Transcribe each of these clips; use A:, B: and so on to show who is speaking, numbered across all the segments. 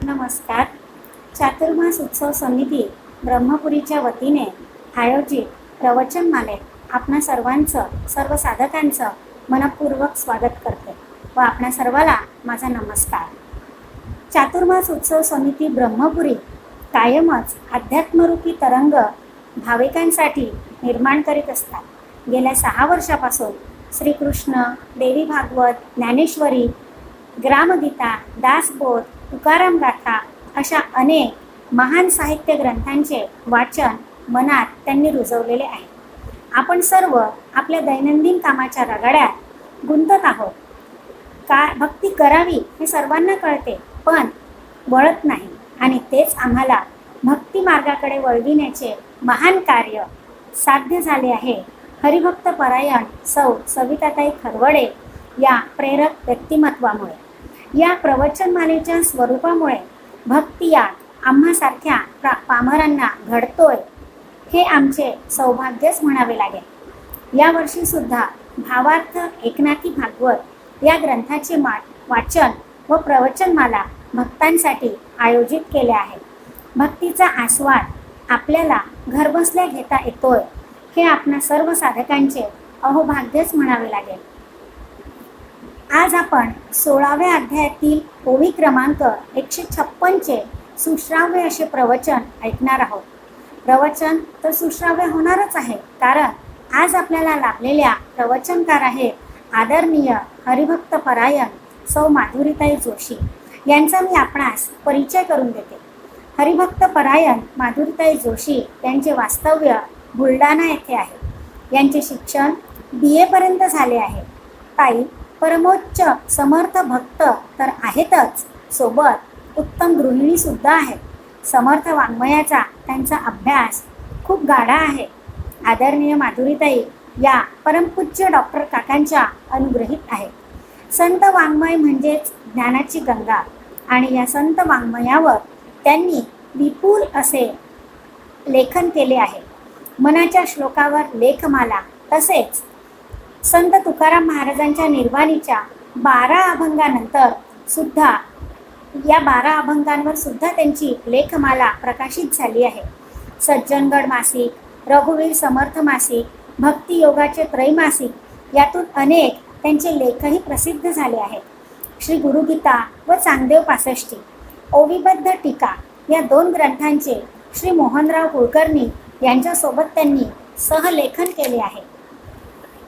A: नमस्कार. चातुर्मास उत्सव समिती ब्रह्मपुरीच्या वतीने आयोजित प्रवचनमालेत आपणा सर्वांचं, सर्व साधकांचं मनपूर्वक स्वागत करते व आपणा सर्वाला माझा नमस्कार. चातुर्मास उत्सव समिती ब्रह्मपुरी कायमच अध्यात्मरूपी तरंग भाविकांसाठी निर्माण करीत असतात. गेल्या 6 वर्षापासून श्रीकृष्ण, देवी भागवत, ज्ञानेश्वरी, ग्रामगीता, दासबोध, तुकाराम गाथा अशा अनेक महान साहित्य ग्रंथांचे वाचन मनात त्यांनी रुजवलेले आहे. आपण सर्व आपल्या दैनंदिन कामाच्या रगाड्यात गुंतत आहोत. भक्ती करावी हे सर्वांना कळते, पण वळत नाही, आणि तेच आम्हाला भक्ती मार्गाकडे वळविण्याचे महान कार्य साध्य झाले आहे. हरिभक्त परायण सौ सविताताई खरवडे या प्रेरक व्यक्तिमत्वामुळे. या प्रवचनमालेच्या स्वरूपामुळे भक्ती यात आम्हासारख्या पामरांना घडतोय हे आमचे सौभाग्यच म्हणावे लागेल. यावर्षीसुद्धा भावार्थ एकनाथी भागवत या ग्रंथाचे वाचन व प्रवचनमाला भक्तांसाठी आयोजित केले आहे. भक्तीचा आस्वाद आपल्याला घरबसल्या घेता येतोय हे आपणा सर्व साधकांचे अहोभाग्यच म्हणावे लागेल. आज आपण 16व्या अध्यायातील ओवी क्रमांक 156 सुश्राव्य असे प्रवचन ऐकणार आहोत. प्रवचन तर सुश्राव्य होणारच आहे, कारण आज आपल्याला लाभलेल्या प्रवचनकार आहेत आदरणीय हरिभक्त परायण सौ माधुरीताई जोशी. यांचा मी आपणास परिचय करून देते. हरिभक्त परायण माधुरीताई जोशी यांचे वास्तव्य बुलढाणा येथे आहे. यांचे शिक्षण BA पर्यंत झाले आहे. ताई परमोच्च समर्थ भक्त तर आहेतच, सोबत उत्तम गृहिणीसुद्धा आहेत. समर्थ वाङ्मयाचा त्यांचा अभ्यास खूप गाढा आहे. आदरणीय माधुरीताई या परमपूज्य डॉक्टर काकांच्या अनुग्रहित आहेत. संत वाङ्मय म्हणजेच ज्ञानाची गंगा, आणि या संत वाङ्मयावर त्यांनी विपुल असे लेखन केले आहे. मनाच्या श्लोकावर लेखमाला, तसेच संत तुकाराम महाराजांच्या निर्वाणीच्या 12 अभंगानंतर सुद्धा या 12 अभंगांवर सुद्धा त्यांची लेखमाला प्रकाशित झाली आहे. सज्जनगड मासिक, रघुवीर समर्थ मासिक, भक्ती योगाचे त्रैमासिक यातून अनेक त्यांचे लेखही प्रसिद्ध झाले आहेत. श्री गुरुगीता व चांगदेव पासष्टी, ओविबद्ध टीका या 2 ग्रंथांचे श्री मोहनराव कुलकर्णी यांच्यासोबत त्यांनी सहलेखन केले आहे.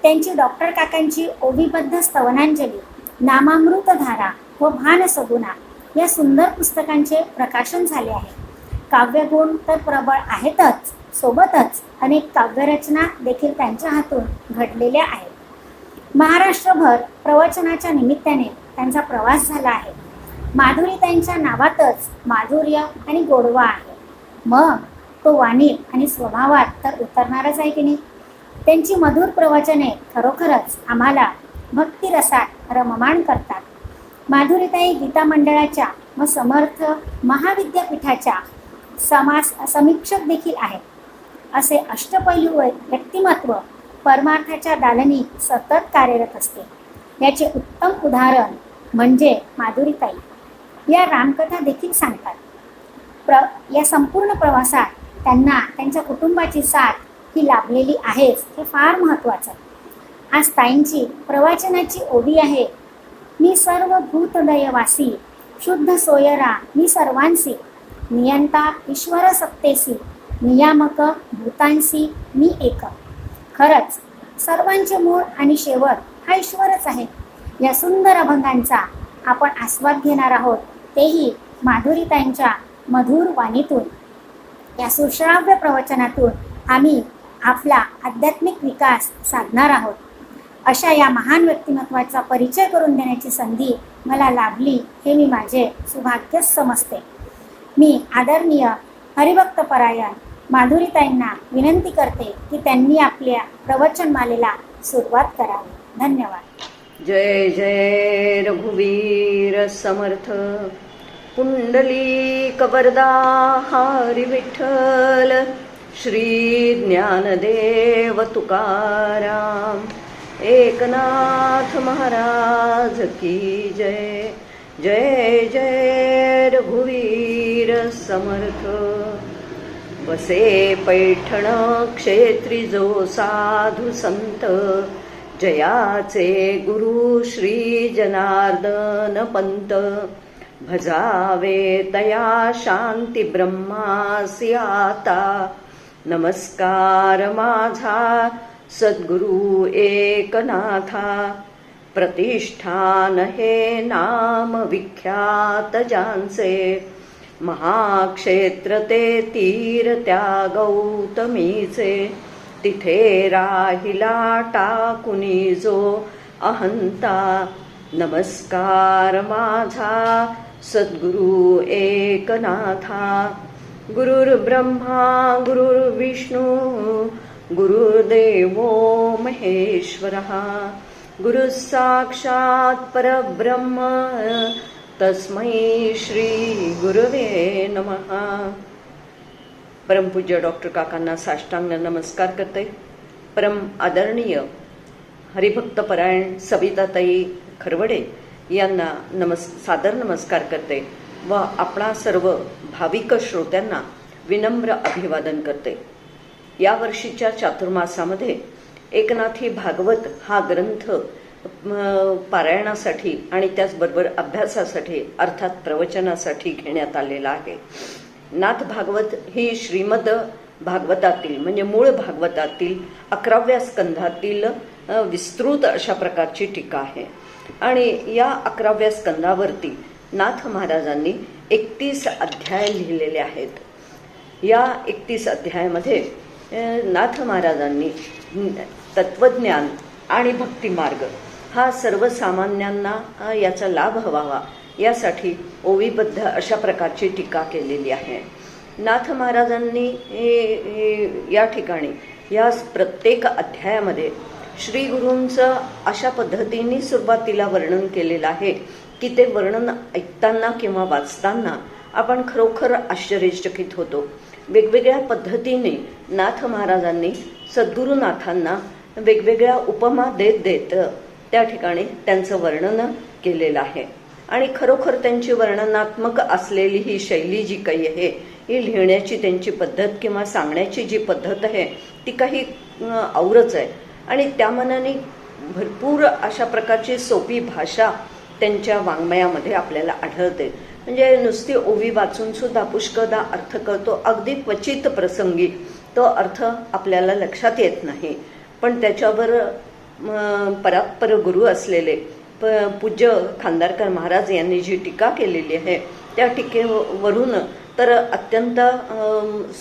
A: त्यांची डॉक्टर काकांची ओविबद्ध स्तवनांजली, नामामृतधारा व भान सगुणा या सुंदर पुस्तकांचे प्रकाशन झाले आहे. काव्यगुण तर प्रबळ आहेतच, सोबतच अनेक काव्यरचना देखील त्यांच्या हातून घडलेल्या आहेत. महाराष्ट्रभर प्रवचनाच्या निमित्ताने त्यांचा प्रवास झाला आहे. माधुरीताईंच्या नावातच माधुर्य आणि गोडवा आहे, मग तो वाणीत आणि स्वभावात तर उतरणारच आहे की नाही. त्यांची मधुर प्रवचने खरोखरच आम्हाला भक्तिरसात रममाण करतात. माधुरीताई गीता मंडळाच्या व समर्थ महाविद्यापीठाच्या समीक्षक देखील आहेत. असे अष्टपैलू व्यक्तिमत्व परमार्थाच्या दालनी सतत कार्यरत असते. याचे उत्तम उदाहरण म्हणजे माधुरीताई या रामकथा देखील सांगतात. या संपूर्ण प्रवासात त्यांना त्यांच्या कुटुंबाची साथ ही लाभलेली आहेच, हे फार महत्त्वाचं. आज ताईंची प्रवचनाची ओवी आहे. मी सर्व भूतदयवासी, शुद्ध सोयरा मी सर्वांसी, नियंता ईश्वर सत्तेसी, नियामक भूतांसी मी एक. खरंच सर्वांचे मूळ आणि शेवट हा ईश्वरच आहे. या सुंदर अभंगांचा आपण आस्वाद घेणार आहोत, तेही माधुरीताईंच्या मधुर वाणीतून. या सुश्राव्य प्रवचनातून आम्ही आपला आध्यात्मिक विकास साधणार आहोत. अशा या महान व्यक्तिमत्वाचा परिचय करून देण्याची संधी मला लाभली हे मी माझे सौभाग्यच समजते. मी आदरणीय हरिभक्त परायण माधुरीताईंना विनंती करते की त्यांनी आपल्या प्रवचनमालेला सुरुवात करावी. धन्यवाद.
B: जय जय रघुवीर समर्थ, पुंडलिक वरदा हरी विठ्ठल, श्री ज्ञानदेव तुकाराम, एकनाथ महाराज की जय. जय जय रघुवीर समर्थ. वसे पैठण क्षेत्री जो साधू संत, जयाचे गुरु श्री जनार्दन पंत. भजावे दया शांती ब्रह्मासी आता, नमस्कार माझा सद्गुरु एकनाथा. प्रतिष्ठान हे नाम विख्यात ज्यांचे, महाक्षेत्र ते तीर त्या गौतमीचे. तिथे राहिला टाकुनी जो अहंता, नमस्कार माझा सद्गुरु एकनाथा. गुरुर्ब्रह्मा गुरुर्विष्णू गुरुर्देवो महेश्वरः. गुरु साक्षात परब्रह्म तस्मै श्री गुरवे नमः. परमपूज्य डॉक्टर काकांना साष्टांग नमस्कार करते. परम आदरणीय हरिभक्तपरायण सविताताई खरवडे यांना सादर नमस्कार करते व आपणा सर्व भाविक श्रोत्यांना विनम्र अभिवादन करते. या वर्षीच्या चातुर्मासामध्ये एकनाथी भागवत हा ग्रंथ पारायणासाठी आणि त्याचबरोबर अभ्यासासाठी अर्थात प्रवचनासाठी घेण्यात आलेला आहे. नाथ भागवत ही श्रीमद भागवतातील म्हणजे मूळ भागवतातील 11व्या स्कंधातील विस्तृत अशा प्रकारची टीका आहे. आणि या 11व्या स्कंदावरती नाथ महाराजांनी 31 अध्याय लिहिलेले आहेत. या 31 अध्यायामध्ये नाथ महाराजांनी तत्वज्ञान आणि भक्तिमार्ग हा सर्वसामान्यांना याचा लाभ व्हावा यासाठी ओवीबद्ध अशा प्रकारची टीका केलेली आहे. नाथ महाराजांनी या ठिकाणी या प्रत्येक अध्यायामध्ये श्री गुरूंचं अशा पद्धतीने सुरुवातीला वर्णन केलेलं आहे की ते वर्णन ऐकताना किंवा वाचताना आपण खरोखर आश्चर्यचकित होतो. वेगवेगळ्या पद्धतीने नाथ महाराजांनी सद्गुरुनाथांना वेगवेगळ्या उपमा देत देत त्या ठिकाणी त्यांचं वर्णन केलेलं आहे. आणि खरोखर त्यांची वर्णनात्मक असलेली ही शैली जी काही आहे, ही लिहिण्याची त्यांची पद्धत किंवा सांगण्याची जी पद्धत आहे ती काही औरच आहे. आणि त्या मनाने भरपूर अशा प्रकारची सोपी भाषा त्यांच्या वाङ्मयामध्ये आपल्याला आढळते. म्हणजे नुसती ओवी वाचून सुद्धा पुष्कळदा अर्थ कळतो. अगदी क्वचित प्रसंगी तो अर्थ आपल्याला लक्षात येत नाही. पण त्याच्यावर परात्पर गुरु असलेले पूज्य खांदारकर महाराज यांनी जी टीका केलेली आहे त्या टीकेवरून तर अत्यंत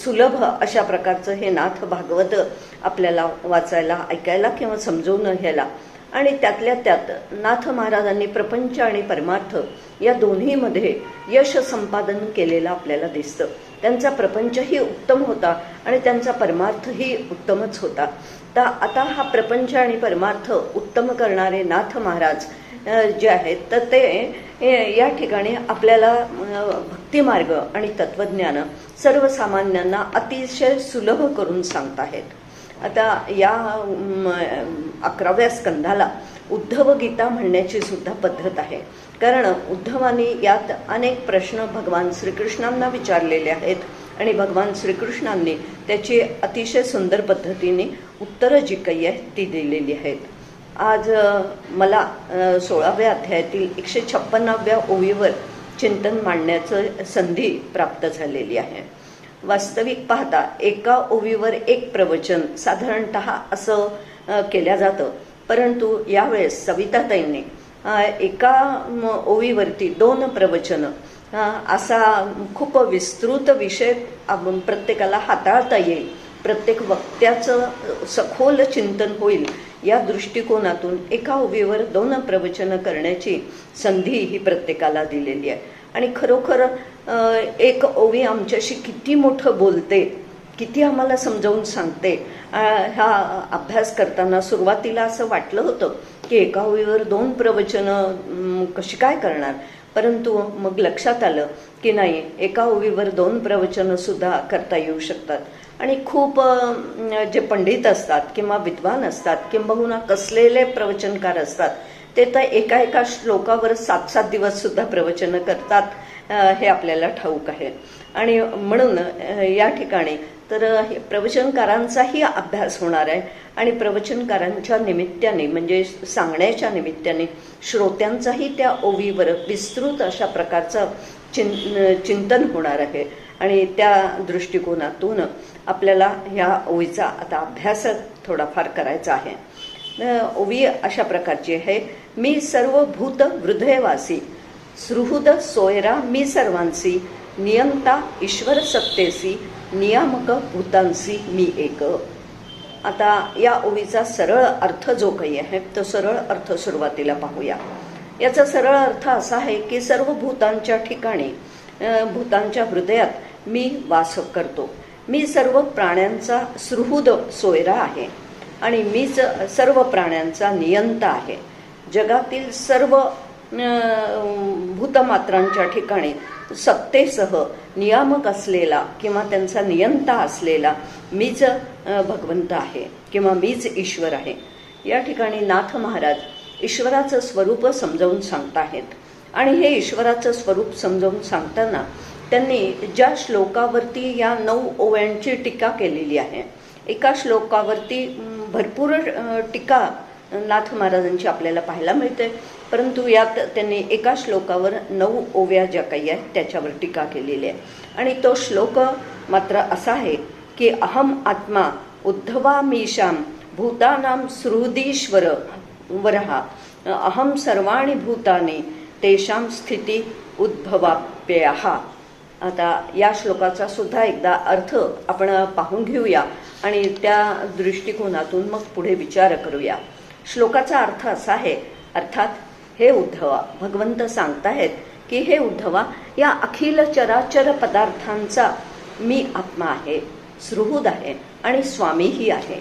B: सुलभ अशा प्रकारचं हे नाथ भागवत आपल्याला वाचायला ऐकायला किंवा समजवून घ्यायला. आणि त्यातल्या त्यात नाथ महाराजांनी प्रपंच आणि परमार्थ या दोन्हीमध्ये यश संपादन केलेलं आपल्याला दिसतं. त्यांचा प्रपंचही उत्तम होता आणि त्यांचा परमार्थही उत्तमच होता. तर आता हा प्रपंच आणि परमार्थ उत्तम करणारे नाथ महाराज जे आहेत तर ते या ठिकाणी आपल्याला भक्तिमार्ग आणि तत्वज्ञान सर्वसामान्यांना अतिशय सुलभ करून सांगत आहेत. आता या 11व्या स्कंधाला उद्धव गीता म्हणण्याची सुद्धा पद्धत आहे. कारण उद्धवानी यात अनेक प्रश्न भगवान श्रीकृष्णांना विचारलेले आहेत आणि भगवान श्रीकृष्णांनी त्याची अतिशय सुंदर पद्धतीने उत्तरं जी काही आहेत ती दिलेली आहेत. आज मला 16व्या अध्यायातील 156व्या ओवीवर चिंतन मांडण्याचं संधी प्राप्त झालेली आहे. वास्तविक पाहता एका ओवीवर एक प्रवचन साधारणतः असं केल्या जातं. परंतु यावेळेस सविताताईंनी एका ओवीवरती 2 प्रवचनं असा खूप विस्तृत विषय प्रत्येकाला हाताळता येईल, प्रत्येक वक्त्याचं सखोल चिंतन होईल या दृष्टिकोनातून एका ओवीवर 2 प्रवचनं करण्याची संधी ही प्रत्येकाला दिलेली आहे. आणि खरोखर एक ओवी आमच्याशी किती मोठं बोलते, किती आम्हाला समजावून सांगते. हा अभ्यास करताना सुरुवातीला असं वाटलं होतं की एका ओवीवर 2 प्रवचनं कशी काय करणार. परंतु मग लक्षात आलं की नाही, एका ओवीवर 2 प्रवचनं सुद्धा करता येऊ शकतात. आणि खूप जे पंडित असतात किंवा विद्वान असतात किंबहुना कसलेले प्रवचनकार असतात ते तर एका एका श्लोकावर 7-7 दिवस सुद्धा प्रवचनं करतात, हे आपल्याला ठाऊक आहे. आणि म्हणून या ठिकाणी तर प्रवचनकारांचाही अभ्यास होणार आहे आणि प्रवचनकारांच्या निमित्ताने म्हणजे सांगण्याच्या निमित्ताने श्रोत्यांचाही त्या ओवीवर विस्तृत अशा प्रकारचं चिंतन होणार आहे. आणि त्या दृष्टिकोनातून आपल्याला ह्या ओवीचा आता अभ्यास थोडाफार करायचा आहे. ओवी अशा प्रकारची आहे. मी सर्व भूत हृदयवासी, सुहृद सोयरा मी सर्वांसी, नियंता ईश्वर सत्तेसी, नियामक भूतांसी मी एक. आता या ओवीचा सरळ अर्थ जो काही आहे तो सरळ अर्थ सुरुवातीला पाहूया. याचा सरळ अर्थ असा आहे की सर्व भूतांच्या ठिकाणी, भूतांच्या हृदयात मी वास करतो. मी सर्व प्राण्यांचा सुहृद सोयरा आहे आणि मीच सर्व प्राण्यांचा नियंता आहे. जगातील सर्व भूतमात्रांच्या ठिकाणी सत्तेसह नियामक असलेला किंवा त्यांचा नियंता असलेला मीच भगवंत आहे किंवा मीच ईश्वर आहे. या ठिकाणी नाथ महाराज ईश्वराचं स्वरूप समजावून सांगताहेत आणि हे ईश्वराचं स्वरूप समजावून सांगताना त्यांनी ज्या श्लोकावरती या 9 ओव्यांची टीका केलेली आहे, एका श्लोकावरती भरपूर टीका नाथ महाराजांची आपल्याला पाहायला मिळते, परंतु यात त्यांनी एका श्लोकावर 9 ओव्या ज्या काही आहेत त्याच्यावर टीका केलेली आहे. आणि तो श्लोक मात्र असा आहे की अहम आत्मा उद्धवामीशां भूतानां सुहृदीश्वर वरहा, अहम सर्वाणि भूतानि तेषां स्थिती उद्भवाप्यः. आता या श्लोकाचा सुद्धा एकदा अर्थ आपण पाहून घेऊया आणि त्या दृष्टिकोनातून मग पुढे विचार करूया. श्लोकाचा अर्थ असा आहे, अर्थात हे उद्धवा, भगवंत सांगताहेत की हे उद्धवा, या अखिल चराचर पदार्थांचा मी आत्मा आहे, सुहृद आहे आणि स्वामीही आहे.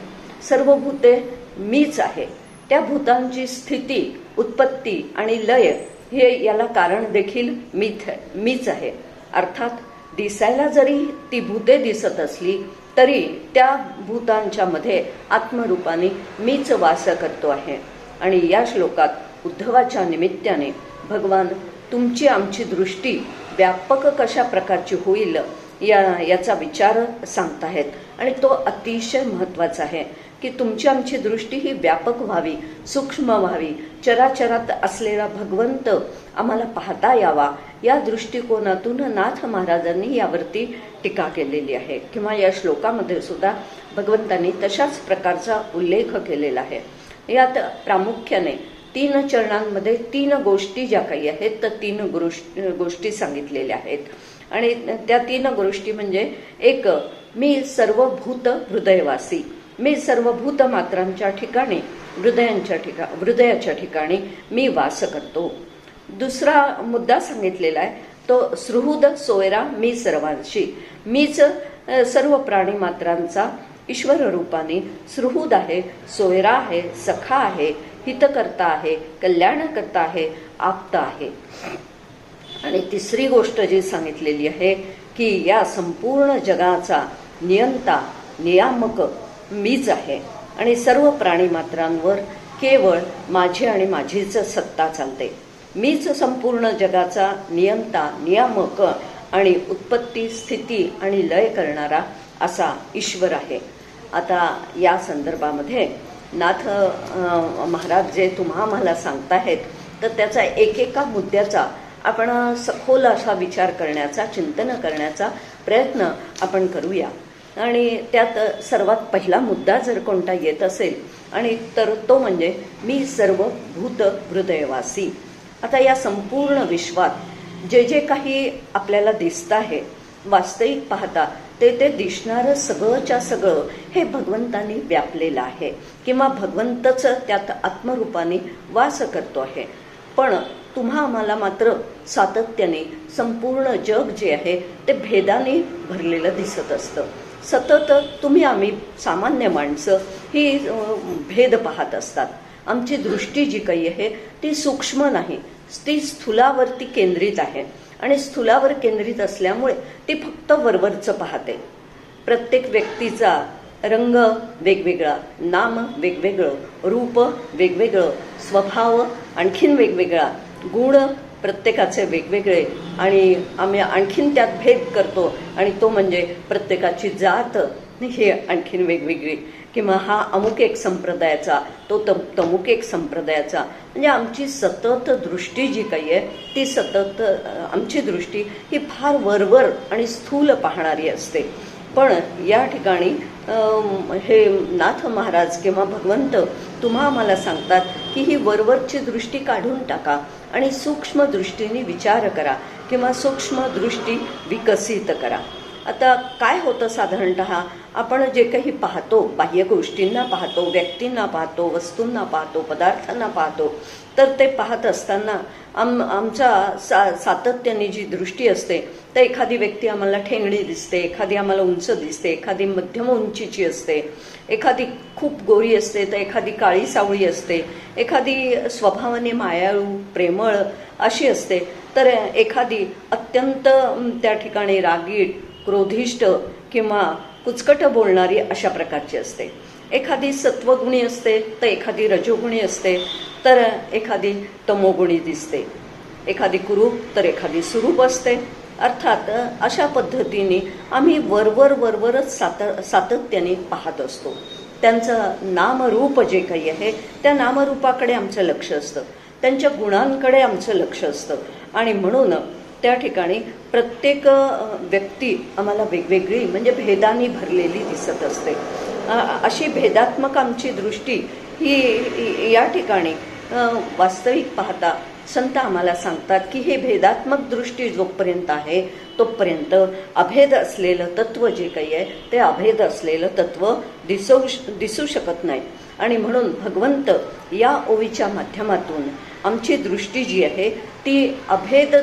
B: सर्व भूते मीच आहे. त्या भूतांची स्थिती, उत्पत्ती आणि लय हे याला कारण देखील मीच आहे. अर्थात दिसायला जरी ती भूते दिसत असली तरी त्या भूतांच्या मध्ये आत्मरूपाने मीच वास करतो आहे. आणि या श्लोकात उद्धवाच्या निमित्ताने भगवान तुमची आमची दृष्टी व्यापक कशा प्रकारची होईल याचा विचार सांगताहेत. आणि तो अतिशय महत्त्वाचा आहे की तुमची आमची दृष्टी ही व्यापक व्हावी, सूक्ष्म व्हावी, चराचरात असलेला भगवंत आम्हाला पाहता यावा, या दृष्टिकोनातून नाथ महाराजांनी यावरती टीका केलेली आहे. किंवा या श्लोकामध्ये सुद्धा भगवंतांनी तशाच प्रकारचा उल्लेख केलेला आहे. यात प्रामुख्याने 3 चरणांमध्ये 3 गोष्टी ज्या काही आहेत तर 3 गोष्टी सांगितलेल्या आहेत. आणि त्या 3 गोष्टी म्हणजे, एक, मी सर्व भूत हृदयवासी, मी सर्व भूतमात्रांच्या ठिकाणी हृदयाच्या ठिकाणी मी वास करतो. दुसरा मुद्दा सांगितलेला आहे तो सुहृद सोयरा मी सर्वांशी, मीच सर्व प्राणी मात्रांचा ईश्वर रूपाने सुहृद आहे, सोयरा आहे, सखा आहे, हितकर्ता आहे, कल्याणकर्ता आहे, आप्त आहे. आणि तिसरी गोष्ट जी सांगितलेली आहे की या संपूर्ण जगाचा नियंता, नियामक मीच आहे आणि सर्व प्राणी मात्रांवर केवळ माझी आणि माझीच सत्ता चालते. मीच संपूर्ण जगाचा नियंता, नियामक आणि उत्पत्ती, स्थिती आणि लय करणारा असा ईश्वर आहे. आता या संदर्भामध्ये नाथ महाराज जे आम्हाला सांगताहेत तर त्याचा एकेका मुद्द्याचा आपण सखोल असा विचार करण्याचा, चिंतन करण्याचा प्रयत्न आपण करूया. आणि त्यात सर्वात पहिला मुद्दा जर कोणता येत असेल आणि तर तो म्हणजे मी सर्व भूत हृदयवासी. आता या संपूर्ण विश्वात जे जे काही आपल्याला दिसतं आहे, वास्तविक पाहता ते दिसणारं सगळंच्या सगळं हे भगवंतानी व्यापलेलं आहे किंवा भगवंतच त्यात आत्मरूपाने वास करतो आहे. पण आम्हाला मात्र सातत्याने संपूर्ण जग जे आहे ते भेदाने भरलेलं दिसत असतं. सतत आम्ही सामान्य माणसं ही भेद पाहत असतात. आमची दृष्टी जी काही आहे ती सूक्ष्म नाही, ती स्थूलावरती केंद्रित आहे आणि स्थूलावर केंद्रित असल्यामुळे ती फक्त वरवरचं पाहते. प्रत्येक व्यक्तीचा रंग वेगवेगळा, नाम वेगवेगळं, रूप वेगवेगळं, स्वभाव आणखीन वेगवेगळा गुण प्रत्येकाचे वेगवेगळे आणि आम्ही आणखीन त्यात भेद करतो आणि तो म्हणजे प्रत्येकाची जात ही आणखीन वेगवेगळी किंवा हा अमुक एक संप्रदायाचा तो तमुक एक संप्रदायाचा म्हणजे आमची सतत दृष्टी जी काही आहे ती सतत आमची दृष्टी ही फार वरवर आणि स्थूल पाहणारी असते. पण या ठिकाणी हे नाथ महाराज किंवा भगवंत तुम्हा आम्हाला सांगतात की ही वरवरची दृष्टी काढून टाका आणि सूक्ष्म दृष्टीने विचार करा किंवा सूक्ष्म दृष्टी विकसित करा. आता काय होतं साधारणतः आपण जे काही पाहतो, बाह्य गोष्टींना पाहतो, व्यक्तींना पाहतो, वस्तूंना पाहतो, पदार्थांना पाहतो, तर ते पाहत असताना आमच्या सातत्याने जी दृष्टी असते तर एखादी व्यक्ती आम्हाला ठेंगणी दिसते, एखादी आम्हाला उंच दिसते, एखादी मध्यम उंचीची असते, एखादी खूप गोरी असते तर एखादी काळी सावळी असते, एखादी स्वभावाने मायाळू प्रेमळ अशी असते, तर एखादी अत्यंत त्या ठिकाणी रागीट क्रोधिष्ट किंवा कुचकट बोलणारी अशा प्रकारची असते. एखादी सत्वगुणी असते तर एखादी रजोगुणी असते, तर एखादी तमोगुणी दिसते, एखादी कुरूप तर एखादी सुरूप असते. अर्थात अशा पद्धतीने आम्ही वरवरच सातत्याने पाहत असतो. त्यांचं नामरूप जे काही आहे त्या नामरूपाकडे आमचं लक्ष असतं, त्यांच्या गुणांकडे आमचं लक्ष असतं आणि म्हणून त्या ठिकाणी प्रत्येक व्यक्ती आम्हाला वेगवेगळी म्हणजे भेदानी भरलेली दिसत असते. अशी भेदात्मक आमची दृष्टी ही या ठिकाणी वास्तविक पाहता संत आम्हाला सांगतात की हे भेदात्मक दृष्टी जोपर्यंत आहे तोपर्यंत अभेद असलेलं तत्व जे काही आहे ते अभेद असलेलं तत्व दिसू शकत नाही. आणि म्हणून भगवंत या ओवीच्या माध्यमातून आमची दृष्टी जी आहे ती अभेद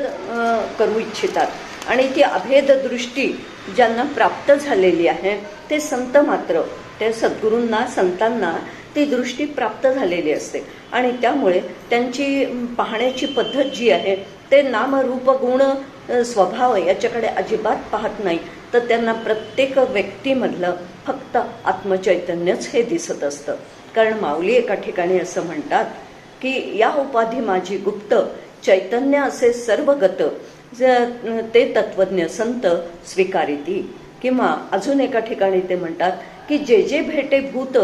B: करू इच्छितात आणि ती अभेद दृष्टी ज्यांना प्राप्त झालेली आहे ते संत मात्र त्या सद्गुरूंना संतांना ती दृष्टी प्राप्त झालेली असते आणि त्यामुळे त्यांची पाहण्याची पद्धत जी आहे ते नामरूप गुण स्वभाव याच्याकडे अजिबात पाहत नाही, तर त्यांना प्रत्येक व्यक्तीमधलं फक्त आत्मचैतन्यच हे दिसत असतं. कारण माऊली एका ठिकाणी असं म्हणतात की या उपाधी माझी गुप्त चैतन्य असे सर्व गत ते तत्वज्ञ संत स्वीकारिती. किंवा अजून एका ठिकाणी ते म्हणतात की जे जे भेटे भूत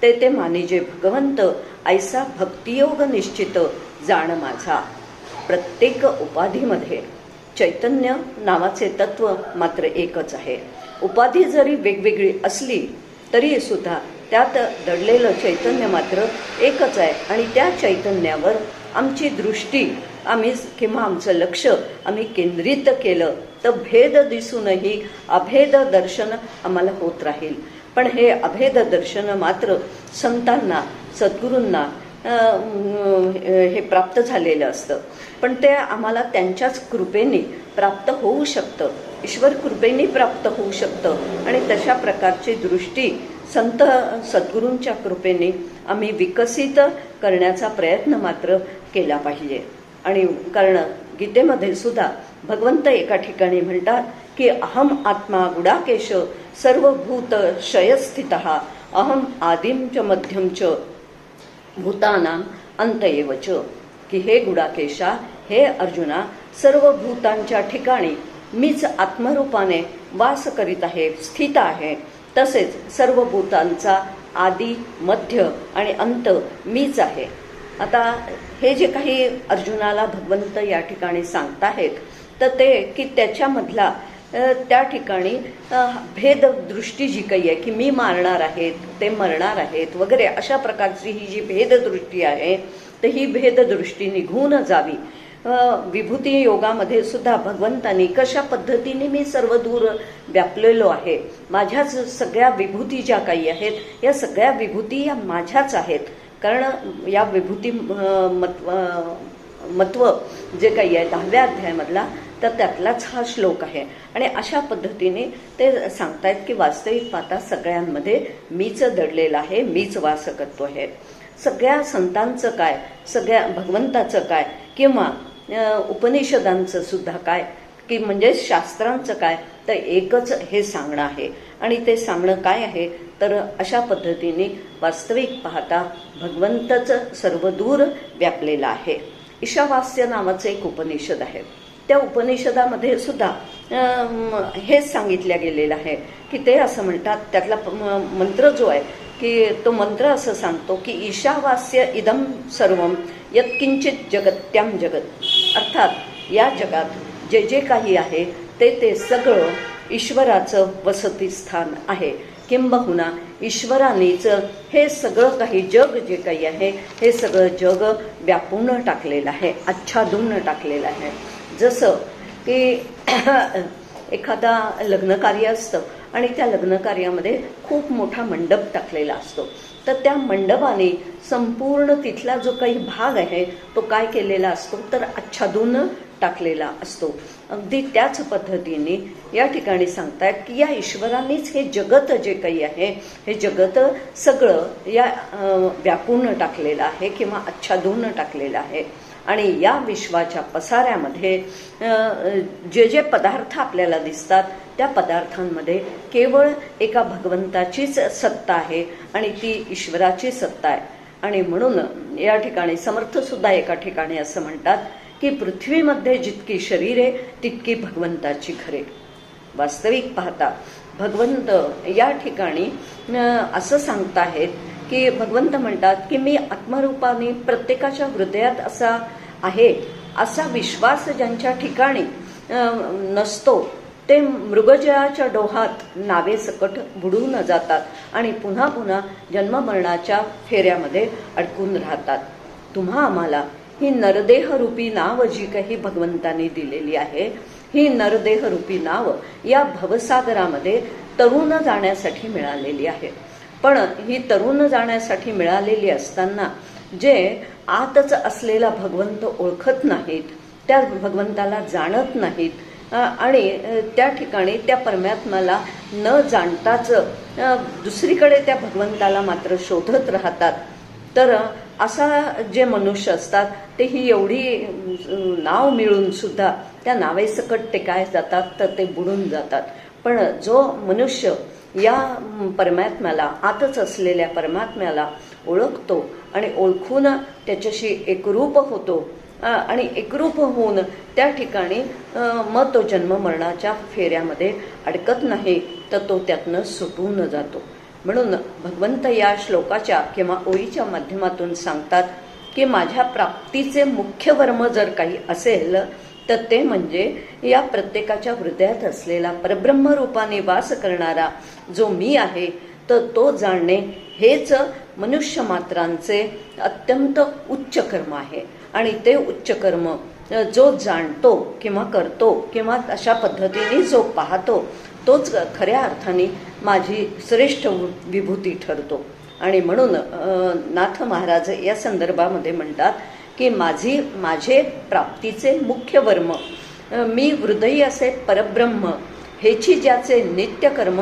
B: ते ते मानिजे भगवंत ऐसा भक्तियोग निश्चित जाण माझा. प्रत्येक उपाधीमध्ये चैतन्य नावाचे तत्व मात्र एकच आहे. उपाधी जरी वेगवेगळी असली तरी सुद्धा त्यात दडलेलं चैतन्य मात्र एकच आहे आणि त्या चैतन्यावर आमची दृष्टी आम्ही किंवा आमचं लक्ष आम्ही केंद्रित केलं तर भेद दिसूनही अभेद दर्शन आम्हाला होत राहील. पण हे अभेद दर्शन मात्र संतांना सद्गुरूंना हे प्राप्त झालेलं असतं, पण ते आम्हाला त्यांच्याच कृपेने प्राप्त होऊ शकतं, ईश्वर कृपेने प्राप्त होऊ शकतं आणि तशा प्रकारची दृष्टी संत सद्गुरूंच्या कृपेने आम्ही विकसित करण्याचा प्रयत्न मात्र केला पाहिजे. आणि कारण गीतेमध्ये सुद्धा भगवंत एका ठिकाणी म्हणतात की अहम आत्मा गुडाकेश सर्वभूत शयस्थितः अहम आदिम च मध्यम च भूतानां अंत एव च. की हे गुडाकेशा, हे अर्जुना, सर्व भूतांच्या ठिकाणी मीच आत्मरूपाने वास करीत आहे, स्थित आहे. तसेच सर्व भूतांचा आदी मध्य आणि अंत मीच आहे. आता हे जे काही अर्जुनाला भगवंत या ठिकाणी सांगताहेत तर ते की त्याच्यामधला त्या ठिकाणी भेद दृष्टी जी काही आहे की मी मारणार आहेत, ते मरणार आहेत वगैरे अशा प्रकारची ही जी भेददृष्टी आहे तर ही भेददृष्टी निघून जावी. विभूती योगामध्ये सुद्धा भगवंतांनी कशा पद्धतीने मी सर्व दूर व्यापलेलो आहे, माझ्याच सगळ्या विभूती ज्या काही आहेत या सगळ्या विभूती या माझ्याच आहेत. कारण या विभूती मत्व जे काही आहे 10व्या अध्यायामधला तर त्यातलाच हा श्लोक आहे. आणि अशा पद्धतीने ते सांगतायत की वास्तविक पाहता सगळ्यांमध्ये मीच दडलेला आहे, मीच वास करतो आहे. सगळ्या संतांचं काय, सगळ्या भगवंताचं काय किंवा उपनिषदांचं सुद्धा काय की म्हणजे शास्त्रांचं काय तर एकच हे सांगणं आहे. आणि ते सांगणं काय आहे तर अशा पद्धतीने वास्तविक पाहता भगवंतच सर्वदूर व्यापलेला आहे. ईशावास्य नावाचं एक उपनिषद आहे. त्या उपनिषदामध्ये सुद्धा हेच सांगितलं गेलेलं आहे की ते असं म्हणतात, त्यातला मंत्र जो आहे की तो मंत्र असं सांगतो की ईशावास्य इदम सर्वम यत्किंचित जगत्याम जगत. अर्थात या जगात जे जे काही आहे ते सगळं ईश्वराचं वसतिस्थान आहे. किंबहुना ईश्वरानेच हे सगळं काही जग जे काही आहे हे सगळं जग व्यापून टाकलेलं आहे, आच्छादून टाकलेलं आहे. जसं की एखादा लग्नकार्य असतं आणि त्या लग्नकार्यामध्ये खूप मोठा मंडप टाकलेला असतो, तर त्या मंडपाने संपूर्ण तिथला जो काही भाग आहे तो काय केलेला असतो तर आच्छादून टाकलेला असतो. अगदी त्याच पद्धतीने या ठिकाणी सांगतायत की या ईश्वरानेच हे जगत जे काही आहे हे जगत सगळं या व्यापून टाकलेलं आहे किंवा आच्छादून टाकलेलं आहे. आणि या विश्वाच्या पसाऱ्यामध्ये जे जे पदार्थ आपल्याला दिसतात त्या पदार्थांमध्ये केवळ एका भगवंताचीच सत्ता आहे आणि ती ईश्वराची सत्ता आहे. आणि म्हणून या ठिकाणी समर्थसुद्धा एका ठिकाणी असं म्हणतात की पृथ्वीमध्ये जितकी शरीरे तितकी भगवंताची घरे. वास्तविक पाहता भगवंत या ठिकाणी असं सांगताहेत की भगवंत म्हणतात की मी आत्मरूपाने प्रत्येकाच्या हृदयात असा आहे, असा विश्वास ज्यांच्या ठिकाणी नसतो ते मृगजळाच्या डोहात नावेसकट बुडून जातात आणि पुन्हा पुन्हा जन्ममरणाच्या फेऱ्यामध्ये अडकून राहतात. तुम्हा आम्हाला ही नरदेहरूपी नाव जी काही भगवंताने दिलेली आहे, ही नरदेहरूपी नाव या भवसागरामध्ये तरुण जाण्यासाठी मिळालेली आहे. पण ही तरुण जाण्यासाठी मिळालेली असताना जे आतच असलेला भगवंत ओळखत नाहीत, त्या भगवंताला जाणत नाहीत आणि त्या ठिकाणी त्या परमात्म्याला न जाणताच दुसरीकडे त्या भगवंताला मात्र शोधत राहतात, तर असा जे मनुष्य असतात ते ही एवढी नाव मिळून सुद्धा त्या नावेसकट ते काय जातात तर ते बुडून जातात. पण जो मनुष्य या परमात्म्याला, आतच असलेल्या परमात्म्याला ओळखतो आणि ओळखून त्याच्याशी एकरूप होतो आणि एकरूप होऊन त्या ठिकाणी मग तो जन्म मरणाच्या फेऱ्यामध्ये अडकत नाही, तर तो त्यातनं सुटून जातो. म्हणून भगवंत या श्लोकाच्या किंवा ओळीच्या माध्यमातून सांगतात की माझ्या प्राप्तीचे मुख्य वर्म जर काही असेल तर ते म्हणजे या प्रत्येकाच्या हृदयात असलेला परब्रह्म रूपाने वास करणारा जो मी आहे तर तो जाणणे हेच मनुष्य मात्रांचे अत्यंत उच्च कर्म आहे. आणि ते उच्च कर्म जो जाणतो किंवा करतो किंवा अशा पद्धतीने जो पाहतो तोच खऱ्या अर्थाने माझी श्रेष्ठ विभूती ठरतो. आणि म्हणून नाथ महाराज या संदर्भामध्ये म्हणतात की माझे प्राप्तीचे मुख्य वर्म मी हृदयी असे परब्रह्म हेची ज्याचे नित्य कर्म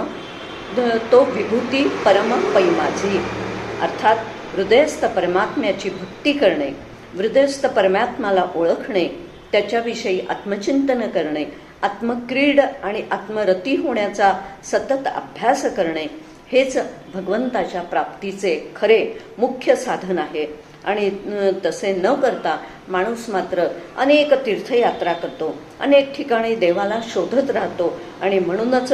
B: तो विभूती परम पै माझी. अर्थात हृदयस्थ परमात्म्याची भक्ती करणे, हृदयस्थ परमात्म्याला ओळखणे, त्याच्याविषयी आत्मचिंतन करणे, आत्मक्रीड आणि आत्मरती होण्याचा सतत अभ्यास करणे हेच भगवंताच्या प्राप्तीचे खरे मुख्य साधन आहे. आणि तसे न करता माणूस मात्र अनेक तीर्थयात्रा करतो, अनेक ठिकाणी देवाला शोधत राहतो. आणि म्हणूनच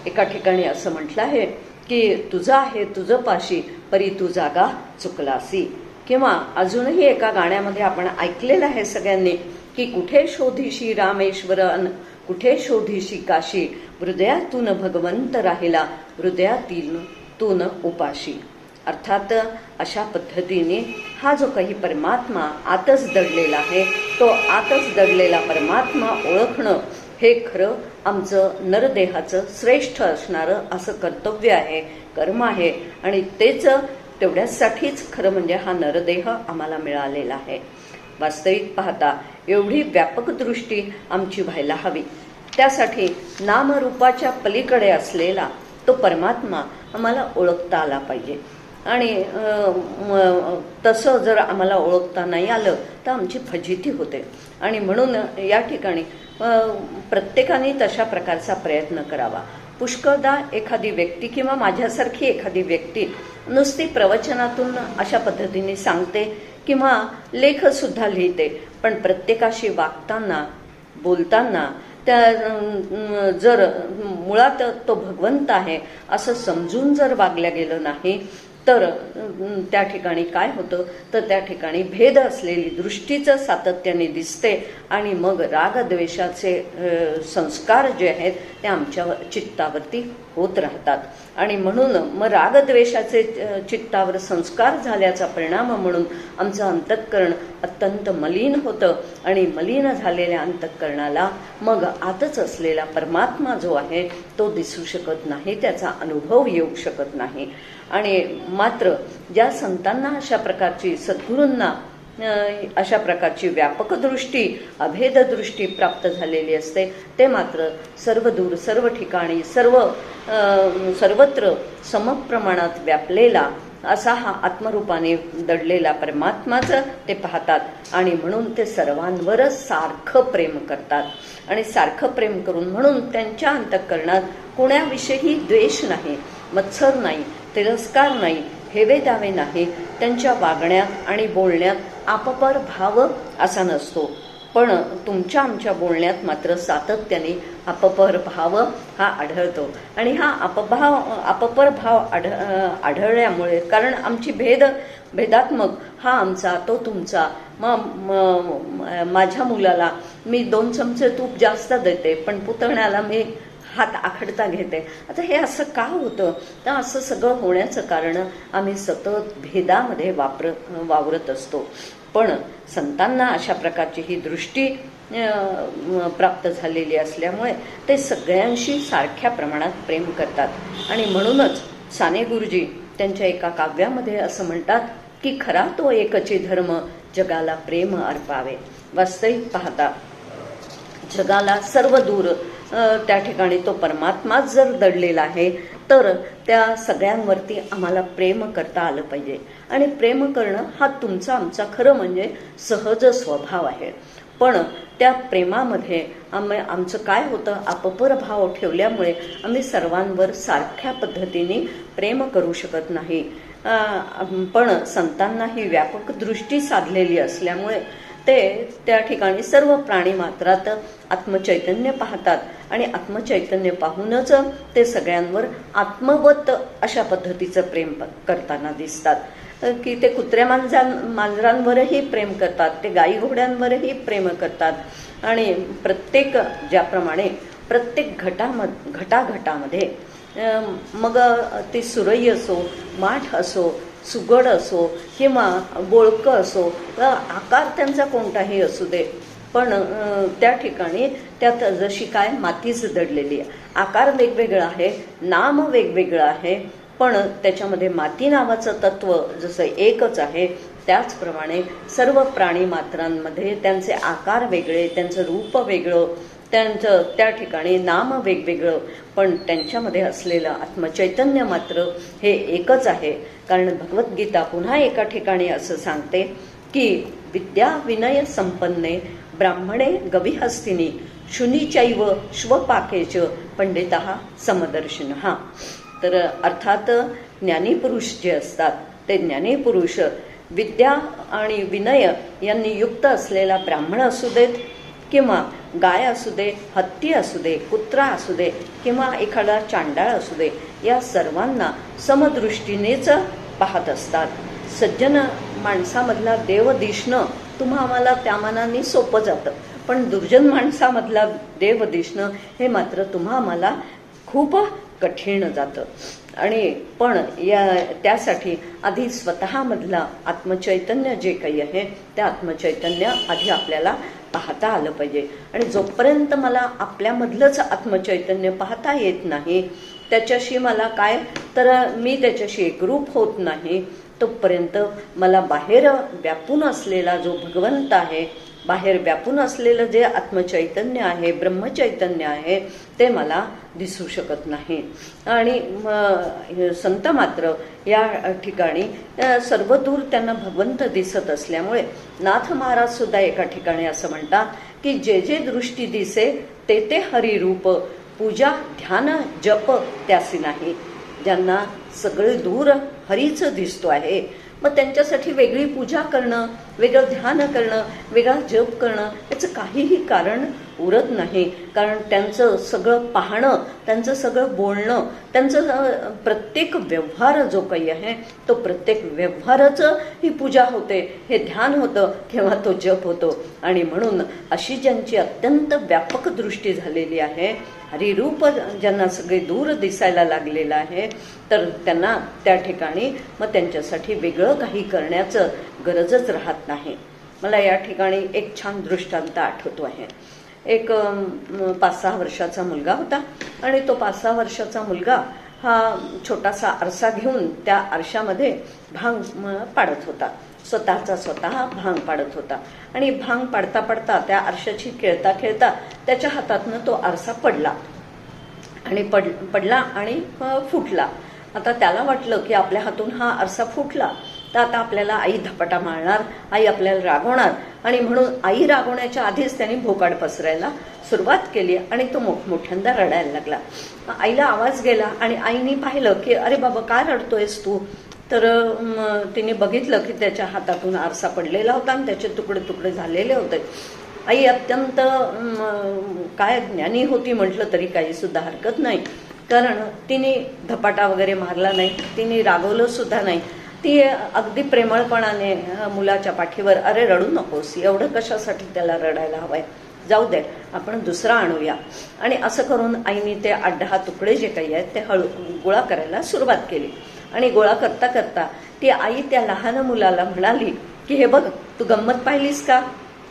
B: एका ठिकाणी असं म्हटलं आहे की तुझं आहे तुझं पाशी परी तू जागा चुकलासी. किंवा अजूनही एका गाण्यामध्ये आपण ऐकलेलं आहे सगळ्यांनी की कुठे शोधीशी रामेश्वर अन कुठे शोधीशी काशी, हृदयातून भगवंत राहिला हृदयातील तून उपाशी. अर्थात अशा पद्धतीने हा जो काही परमात्मा आतच दडलेला आहे तो आतच दडलेला परमात्मा ओळखणं हे खरं आमचं नरदेहाचं श्रेष्ठ असणारं असं कर्तव्य आहे, कर्म आहे. आणि तेच तेवढ्यासाठीच खरं म्हणजे हा नरदेह आम्हाला मिळालेला आहे. वास्तविक पाहता एवढी व्यापक दृष्टी आमची व्हायला हवी. त्यासाठी नामरूपाच्या पलीकडे असलेला तो परमात्मा आम्हाला ओळखता आला पाहिजे. आणि तसं जर आम्हाला ओळखता नाही आलं तर आमची फजिती होते. आणि म्हणून या ठिकाणी प्रत्येकाने तशा प्रकारचा प्रयत्न करावा. पुष्कळदा एखादी व्यक्ती किंवा माझ्यासारखी एखादी व्यक्ती नुसती प्रवचनातून अशा पद्धतीने सांगते किंवा लेखसुद्धा लिहिते, पण प्रत्येकाशी वागताना बोलताना त्या जर मुळात तो भगवंत आहे असं समजून जर वागल्या गेलं नाही तर त्या ठिकाणी काय होतं तर त्या ठिकाणी भेद असलेली दृष्टीचं सातत्याने दिसते आणि मग रागद्वेषाचे संस्कार जे आहेत ते आमच्या चित्तावरती होत राहतात. आणि म्हणून मग रागद्वेषाचे चित्तावर संस्कार झाल्याचा परिणाम म्हणून आमचं अंतःकरण अत्यंत मलिन होतं आणि मलिन झालेल्या अंतःकरणाला मग आतच असलेला परमात्मा जो आहे तो दिसू शकत नाही, त्याचा अनुभव येऊ शकत नाही. आणि मात्र ज्या संतांना अशा प्रकारची सद्गुरूंना अशा प्रकारची व्यापक दृष्टी अभेद दृष्टी प्राप्त झालेली असते ते मात्र सर्व दूर सर्व ठिकाणी सर्वत्र समप्रमाणात व्यापलेला असा हा आत्मरूपाने दडलेला परमात्माचं ते पाहतात आणि म्हणून ते सर्वांवरच सारखं प्रेम करतात. आणि सारखं प्रेम करून म्हणून त्यांच्या अंतःकरणात कोणाविषयी द्वेष नाही, मत्सर नाही, तिरस्कार नाही, हेवे दावे नाही. त्यांच्या वागण्यात आणि बोलण्यात आपपर भाव असा नसतो, पण तुमच्या आमच्या बोलण्यात मात्र सातत्याने अपपर भाव हा आढळतो. आणि हा अपपर भाव आढळल्यामुळे कारण आमची भेदात्मक हा आमचा तो तुमचा, माझ्या मुलाला मी 2 चमचे तूप जास्त देते पण पुतण्याला मी हात आखडता घेते. आता हे असं का होतं तर असं सगळं होण्याचं कारण आम्ही सतत भेदामध्ये वावरत असतो. पण संतांना अशा प्रकारची ही दृष्टी प्राप्त झालेली असल्यामुळे ते सगळ्यांशी सारख्या प्रमाणात प्रेम करतात. आणि म्हणूनच साने गुरुजी त्यांच्या एका काव्यामध्ये असं म्हणतात की खरा तो एकची धर्म जगाला प्रेम अर्पावे. वास्तविक पाहता जगाला सर्व दूर त्या ठिकाणी तो परमात्माच जर दडलेला आहे तर त्या सगळ्यांवरती आम्हाला प्रेम करता आलं पाहिजे. आणि प्रेम करणं हा तुमचा आमचा खरं म्हणजे सहज स्वभाव आहे. पण त्या प्रेमामध्ये आमचं काय होतं अपपर भाव ठेवल्यामुळे आम्ही सर्वांवर सारख्या पद्धतीने प्रेम करू शकत नाही. पण संतांना ही व्यापक दृष्टी साधलेली असल्यामुळे ते त्या ठिकाणी सर्व प्राणी मात्रात आत्मचैतन्य पाहतात आणि आत्मचैतन्य पाहूनच ते सगळ्यांवर आत्मवत अशा पद्धतीचं प्रेम करताना दिसतात. की ते कुत्र्या मांजरांवरही प्रेम करतात, ते गाई घोड्यांवरही प्रेम करतात आणि प्रत्येक ज्याप्रमाणे प्रत्येक घटाघटामध्ये मग ती सुरई असो, माठ असो, सुगड असो किंवा बोळकं असो, आकार त्यांचा कोणताही असू दे, पण त्या ठिकाणी त्यात जशी काय मातीच दडलेली आहे. आकार वेगवेगळा आहे, नाम वेगवेगळं आहे, पण त्याच्यामध्ये माती नावाचं तत्व जसं एकच आहे त्याचप्रमाणे सर्व प्राणी मात्रांमध्ये त्यांचे आकार वेगळे, त्यांचं रूप वेगळं, त्यांचं त्या ठिकाणी नाम वेगवेगळं, पण त्यांच्यामध्ये असलेलं आत्मचैतन्य मात्र हे एकच आहे. कारण भगवद्गीता पुन्हा एका ठिकाणी असं सांगते की विद्या विनय संपन्ने ब्राह्मणे गविहस्तिनी शुनीचैव श्वपाकेच पंडितः समदर्शिनः. तर अर्थात ज्ञानीपुरुष जे असतात ते ज्ञानीपुरुष विद्या आणि विनय यांनी युक्त असलेला ब्राह्मण असू देत किंवा गाय असू दे, हत्ती असू दे, कुत्रा असू दे किंवा एखादा चांडाळ असू दे, या सर्वांना समदृष्टीनेच पाहत असतात. सज्जन माणसामधला देव दिसणं तुम्हा आम्हाला त्या मानाने सोपं जातं, पण दुर्जन माणसामधला देव दिसणं हे मात्र तुम्हा आम्हाला खूप कठीण जातं. आणि पण त्यासाठी आधी स्वतःमधला आत्मचैतन्य जे काही आहे त्या आत्मचैतन्य आधी आपल्याला पाहता आलं पाहिजे. आणि जोपर्यंत मला आपल्यामधलंच आत्मचैतन्य पाहता येत नाही, त्याच्याशी मला काय तर मी त्याच्याशी एकरूप होत नाही, तोपर्यंत मला बाहेर व्यापून असलेला जो भगवंत आहे, बाहेर व्यापून असलेलं जे आत्मचैतन्य आहे, ब्रह्मचैतन्य आहे, ते मला दिसू शकत नाही. आणि संत मात्र या ठिकाणी सर्व दूर त्यांना भगवंत दिसत असल्यामुळे नाथ महाराज सुद्धा एका ठिकाणी असं म्हणतात की जे जे दृष्टी दिसे ते ते हरिरूप, पूजा ध्यान जप त्यासी नाही. ज्यांना सगळे दूर हरीचं दिसतो आहे, मग त्यांच्यासाठी वेगळी पूजा करणं, वेगळं ध्यान करणं, वेगळा जप करणं याचं काहीही कारण उरत नाही. कारण त्यांचं सगळं पाहणं, त्यांचं सगळं बोलणं, त्यांचं प्रत्येक व्यवहार जो काही आहे तो प्रत्येक व्यवहाराचं ही पूजा होते, हे ध्यान होतं किंवा तो जप होतो. आणि म्हणून अशी ज्यांची अत्यंत व्यापक दृष्टी झालेली आहे, हरिरूप ज्यांना सगळे दूर दिसायला लागलेलं आहे, तर त्यांना त्या ठिकाणी मग त्यांच्यासाठी वेगळं काही करण्याचं गरजच राहत नाही. मला या ठिकाणी एक छान दृष्टांत आठवतो आहे. एक 5-6 वर्षाचा मुलगा होता आणि तो 5-6 वर्षाचा मुलगा हा छोटासा आरसा घेऊन त्या आरशामध्ये भांग पाडत होता. स्वतः भांग पाडत होता. आणि भांग पाडता पाडता त्या आरशाची खेळता खेळता त्याच्या हातातनं तो आरसा पडला आणि पडला आणि फुटला. आता त्याला वाटलं की आपल्या हातून हा आरसा फुटला तर आता आपल्याला आई धपाटा मारणार, आई आपल्याला रागवणार. आणि म्हणून आई रागवण्याच्या आधीच त्यांनी भोकाड पसरायला सुरुवात केली आणि तो मोठमोठ्यांदा रडायला लागला. आईला आवाज गेला आणि आईने पाहिलं की अरे बाबा काय रडतोयस तू. तर तिने बघितलं की त्याच्या हातातून आरसा पडलेला होता आणि त्याचे तुकडे तुकडे झालेले होते. आई अत्यंत काय ज्ञानी होती म्हटलं तरी काही सुद्धा हरकत नाही, कारण तिने धपाटा वगैरे मारला नाही, तिने रागवलं सुद्धा नाही. ती अगदी प्रेमळपणाने मुलाच्या पाठीवर अरे रडू नकोस, एवढं कशासाठी त्याला रडायला हवंय, जाऊ दे आपण दुसरा आणूया. आणि असं करून आईने ते 8-10 तुकडे जे काही आहेत ते गोळा करायला सुरुवात केली. आणि गोळा करता करता ती आई त्या लहान मुलाला म्हणाली की हे बघ तू गंमत पाहिलीस का,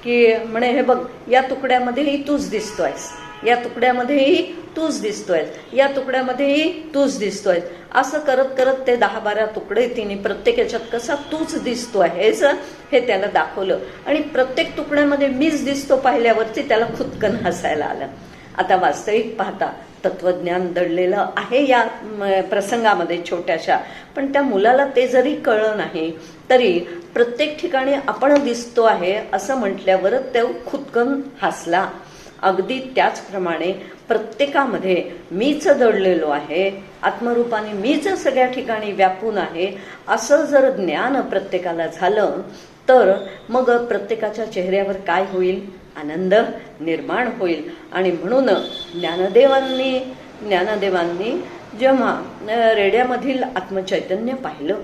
B: की म्हणे हे बघ या तुकड्यामध्येही तूच दिसतोयस, या तुकड्यामध्येही तूच दिसतोय, या तुकड्यामध्येही तूच दिसतोय. असं करत करत ते 10-12 तुकडे तिने प्रत्येक याच्यात कसा तूच दिसतोय हे त्याला दाखवलं. आणि प्रत्येक तुकड्यामध्ये मीच दिसतो पाहिल्यावरती त्याला खुदकन हसायला आलं. आता वास्तविक पाहता तत्वज्ञान दडलेलं आहे या प्रसंगामध्ये छोट्याशा, पण त्या मुलाला ते जरी कळलं नाही तरी प्रत्येक ठिकाणी आपण दिसतो आहे असं म्हटल्यावर तो खुदकन हसला. अगदी त्याचप्रमाणे प्रत्येकामध्ये मीच दडलेलो आहे, आत्मरूपाने मीच सगळ्या ठिकाणी व्यापून आहे असं जर ज्ञान प्रत्येकाला झालं तर मग प्रत्येकाच्या चेहऱ्यावर काय होईल, आनंद निर्माण होईल. आणि म्हणून ज्ञानदेवांनी जेव्हा रेड्यामधील आत्मचैतन्य पाहिलं,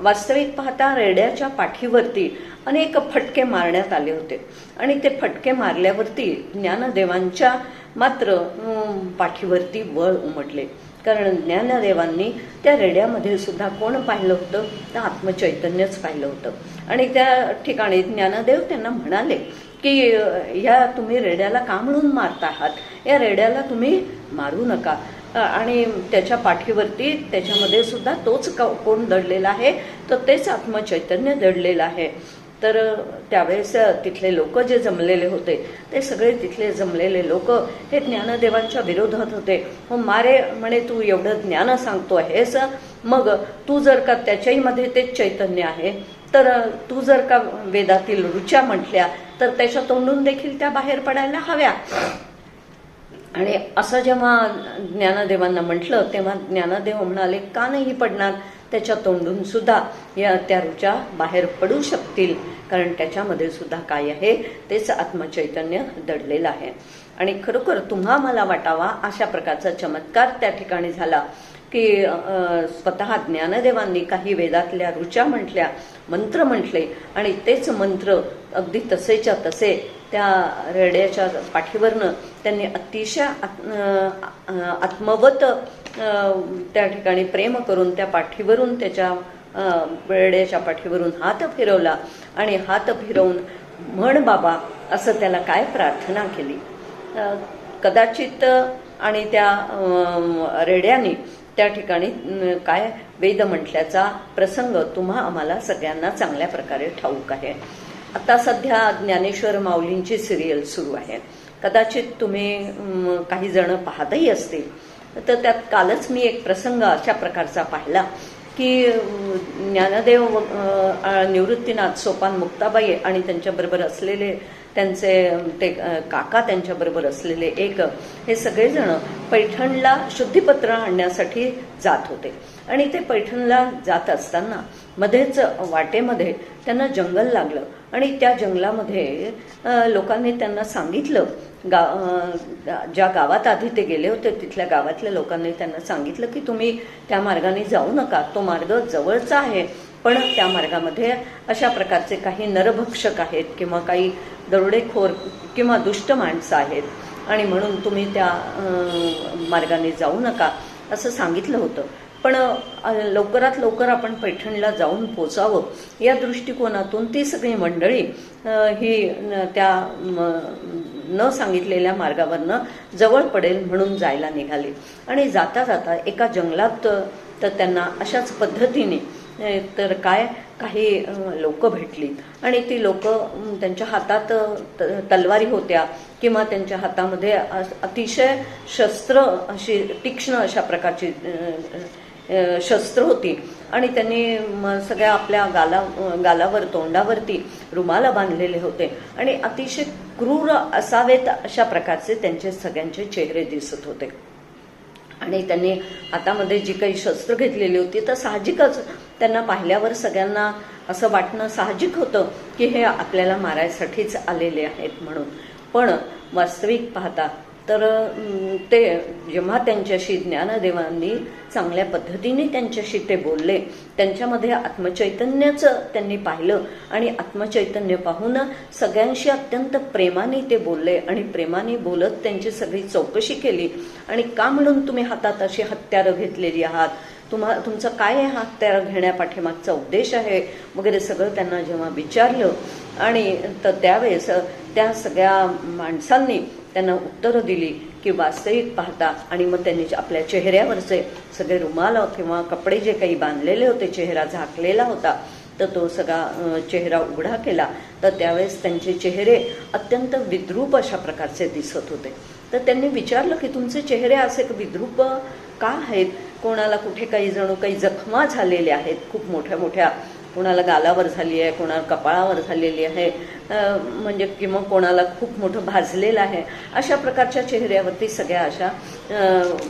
B: वास्तविक पाहता रेड्याच्या पाठीवरती अनेक फटके मारण्यात आले होते. आणि ते फटके मारल्यावरती ज्ञानदेवांच्या मात्र पाठीवरती बळ उमटले. कारण ज्ञानदेवांनी त्या रेड्यामध्ये सुद्धा कोण पाहिलं होतं, तर आत्मचैतन्यच पाहिलं होतं. आणि त्या ठिकाणी ज्ञानदेव त्यांना म्हणाले की ह्या तुम्ही रेड्याला का म्हणून मारता आहात, या रेड्याला तुम्ही मारू नका. आणि त्याच्या पाठीवरती त्याच्यामध्ये सुद्धा तोच कोण दडलेला आहे, तर तेच आत्मचैतन्य दडलेलं आहे. तर त्यावेळेस तिथले लोक जे जमलेले होते ते सगळे तिथले जमलेले लोक हे ज्ञानदेवांच्या विरोधात होते. हो मारे म्हणे, तू एवढं ज्ञान सांगतो आहेस, मग तू जर का त्याच्याही मध्ये तेच चैतन्य आहे, तर तू जर का वेदातील ऋचा म्हटल्या तर त्याच्या तोंडून देखील त्या बाहेर पडायला हव्या. आणि असं जेव्हा ज्ञानदेवांना म्हटलं तेव्हा ज्ञानदेव म्हणाले का नाही पडणार, त्याच्या तोंडून सुद्धा त्या ऋचा बाहेर पडू शकतील, कारण त्याच्यामध्ये सुद्धा काय आहे, तेच आत्मचैतन्य दडलेलं आहे. आणि खरोखर तुम्हा मला वाटावा अशा प्रकारचा चमत्कार त्या ठिकाणी झाला की स्वतः ज्ञानदेवांनी काही वेदातल्या ऋचा म्हटल्या, मंत्र म्हटले आणि तेच मंत्र अगदी तसेच्या तसे त्या रेड्याच्या पाठीवरनं त्यांनी अतिशय आत्मवत त्या ठिकाणी प्रेम करून त्या पाठीवरून त्याच्या रेड्याच्या पाठीवरून हात फिरवला. आणि हात फिरवून म्हण बाबा असं त्याला काय प्रार्थना केली. कदाचित आणि त्या रेड्याने त्या ठिकाणी काय वेद म्हटल्याचा प्रसंग तुम्हा आम्हाला सगळ्यांना चांगल्या प्रकारे ठाऊक आहे. आता सध्या ज्ञानेश्वर माऊलींची सिरियल सुरू आहे. कदाचित तुम्ही काही जण पाहतही असतील. तर त्यात कालच मी एक प्रसंग अशा प्रकारचा पाहिला की ज्ञानदेव निवृत्तीनाथ सोपान मुक्ताबाई आणि त्यांच्याबरोबर असलेले त्यांचे ते काका त्यांच्याबरोबर असलेले हे सगळेजण पैठणला शुद्धीपत्र आणण्यासाठी जात होते. आणि ते पैठणला जात असताना मध्येच वाटेमध्ये त्यांना जंगल लागलं आणि त्या जंगलामध्ये लोकांनी त्यांना सांगितलं, ज्या गावात आधी ते गेले होते तिथल्या गावातल्या लोकांनी त्यांना सांगितलं की तुम्ही त्या मार्गाने जाऊ नका, तो मार्ग जवळचा आहे, पण त्या मार्गामध्ये अशा प्रकारचे काही नरभक्षक आहेत किंवा काही दरोडेखोर किंवा दुष्ट माणसं आहेत आणि म्हणून तुम्ही त्या मार्गाने जाऊ नका असं सांगितलं होतं. पण लवकरात लवकर आपण पैठणला जाऊन पोचावं या दृष्टिकोनातून ती सगळी मंडळी ही त्या न सांगितलेल्या मार्गावरनं जवळ पडेल म्हणून जायला निघाली. आणि जाता जाता एका जंगलात तर त्यांना अशाच पद्धतीने तर काही लोक भेटली आणि ती लोक त्यांच्या हातात तलवारी होत्या किंवा त्यांच्या हातामध्ये अतिशय शस्त्र अशी तीक्ष्ण अशा प्रकारची शस्त्र होती आणि त्यांनी सगळ्या आपल्या गालावर तोंडावरती रुमाला बांधलेले होते आणि अतिशय क्रूर असावेत अशा प्रकारचे त्यांचे सगळ्यांचे चेहरे दिसत होते. आणि त्यांनी हातामध्ये जी काही शस्त्र घेतलेली होती तर साहजिकच त्यांना पाहिल्यावर सगळ्यांना असं वाटणं साहजिक होतं की हे आपल्याला मारायसाठीच आलेले आहेत म्हणून. पण वास्तविक पाहता तर ते जेव्हा त्यांच्याशी ज्ञानदेवांनी चांगल्या पद्धतीने त्यांच्याशी ते बोलले, त्यांच्यामध्ये आत्मचैतन्याचं त्यांनी पाहिलं आणि आत्मचैतन्य पाहून सगळ्यांशी अत्यंत प्रेमाने ते बोलले आणि प्रेमाने बोलत त्यांची सगळी चौकशी केली. आणि का म्हणून तुम्ही हातात अशी हत्यारं घेतलेली आहात, तुमचं काय आहे हत्यारं घेण्यापाठीमागचा उद्देश आहे वगैरे सगळं त्यांना जेव्हा विचारलं आणि तर त्यावेळेस त्या सगळ्या माणसांनी त्यांना उत्तरं दिली की वास्तविक पाहता आणि मग त्यांनी आपल्या चेहऱ्यावरचे सगळे रुमाल किंवा कपडे जे काही बांधलेले होते, चेहरा झाकलेला होता, तर तो सगळा चेहरा उघडा केला तर त्यावेळेस त्यांचे चेहरे अत्यंत विद्रूप अशा प्रकारचे दिसत होते. तर त्यांनी विचारलं की तुमचे चेहरे असे विद्रूप का आहेत, कोणाला कुठे काही जखमा झालेल्या आहेत खूप मोठ्या मोठ्या, कोणाला गालावर झाली आहे, कोणाला कपाळावर झालेली आहे, म्हणजे किंवा कोणाला खूप मोठं भाजलेलं आहे, अशा प्रकारच्या चेहऱ्यावरती सगळ्या अशा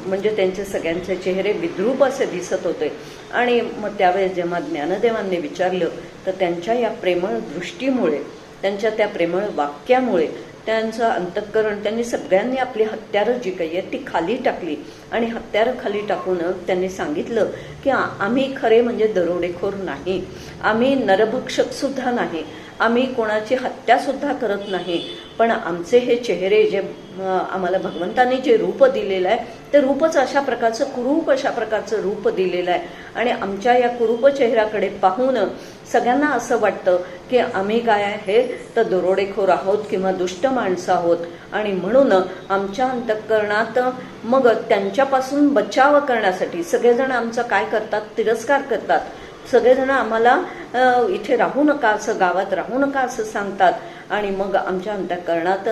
B: म्हणजे त्यांचे सगळ्यांचे चेहरे विद्रूप असे दिसत होते. आणि मग त्यावेळेस जेव्हा ज्ञानदेवांनी विचारलं तर त्यांच्या या प्रेमळ दृष्टीमुळे, त्यांच्या त्या प्रेमळ वाक्यामुळे त्यांचं अंतःकरण, त्यांनी सगळ्यांनी आपली हत्यारं जी काही आहेत ती खाली टाकली आणि हत्यारं खाली टाकून त्यांनी सांगितलं की आम्ही खरे म्हणजे दरोडेखोर नाही, आम्ही नरभक्षक सुद्धा नाही, आम्ही कोणाची हत्यासुद्धा करत नाही, पण आमचे हे चेहरे जे आम्हाला भगवंताने जे रूप दिलेलं आहे ते रूपच अशा प्रकारचं कुरूप अशा प्रकारचं रूप दिलेलं आहे. आणि आमच्या या कुरूप चेहऱ्याकडे पाहून सगळ्यांना असं वाटतं की आम्ही काय आहे तर दरोडेखोर आहोत किंवा दुष्ट माणसं आहोत. आणि म्हणून आमच्या अंतःकरणात मग त्यांच्यापासून बचाव करण्यासाठी सगळेजण आमचं काय करतात, तिरस्कार करतात. सगळेजण आम्हाला इथे राहू नका, असं गावात राहू नका असं सांगतात. आणि मग आमच्या अंतःकरणात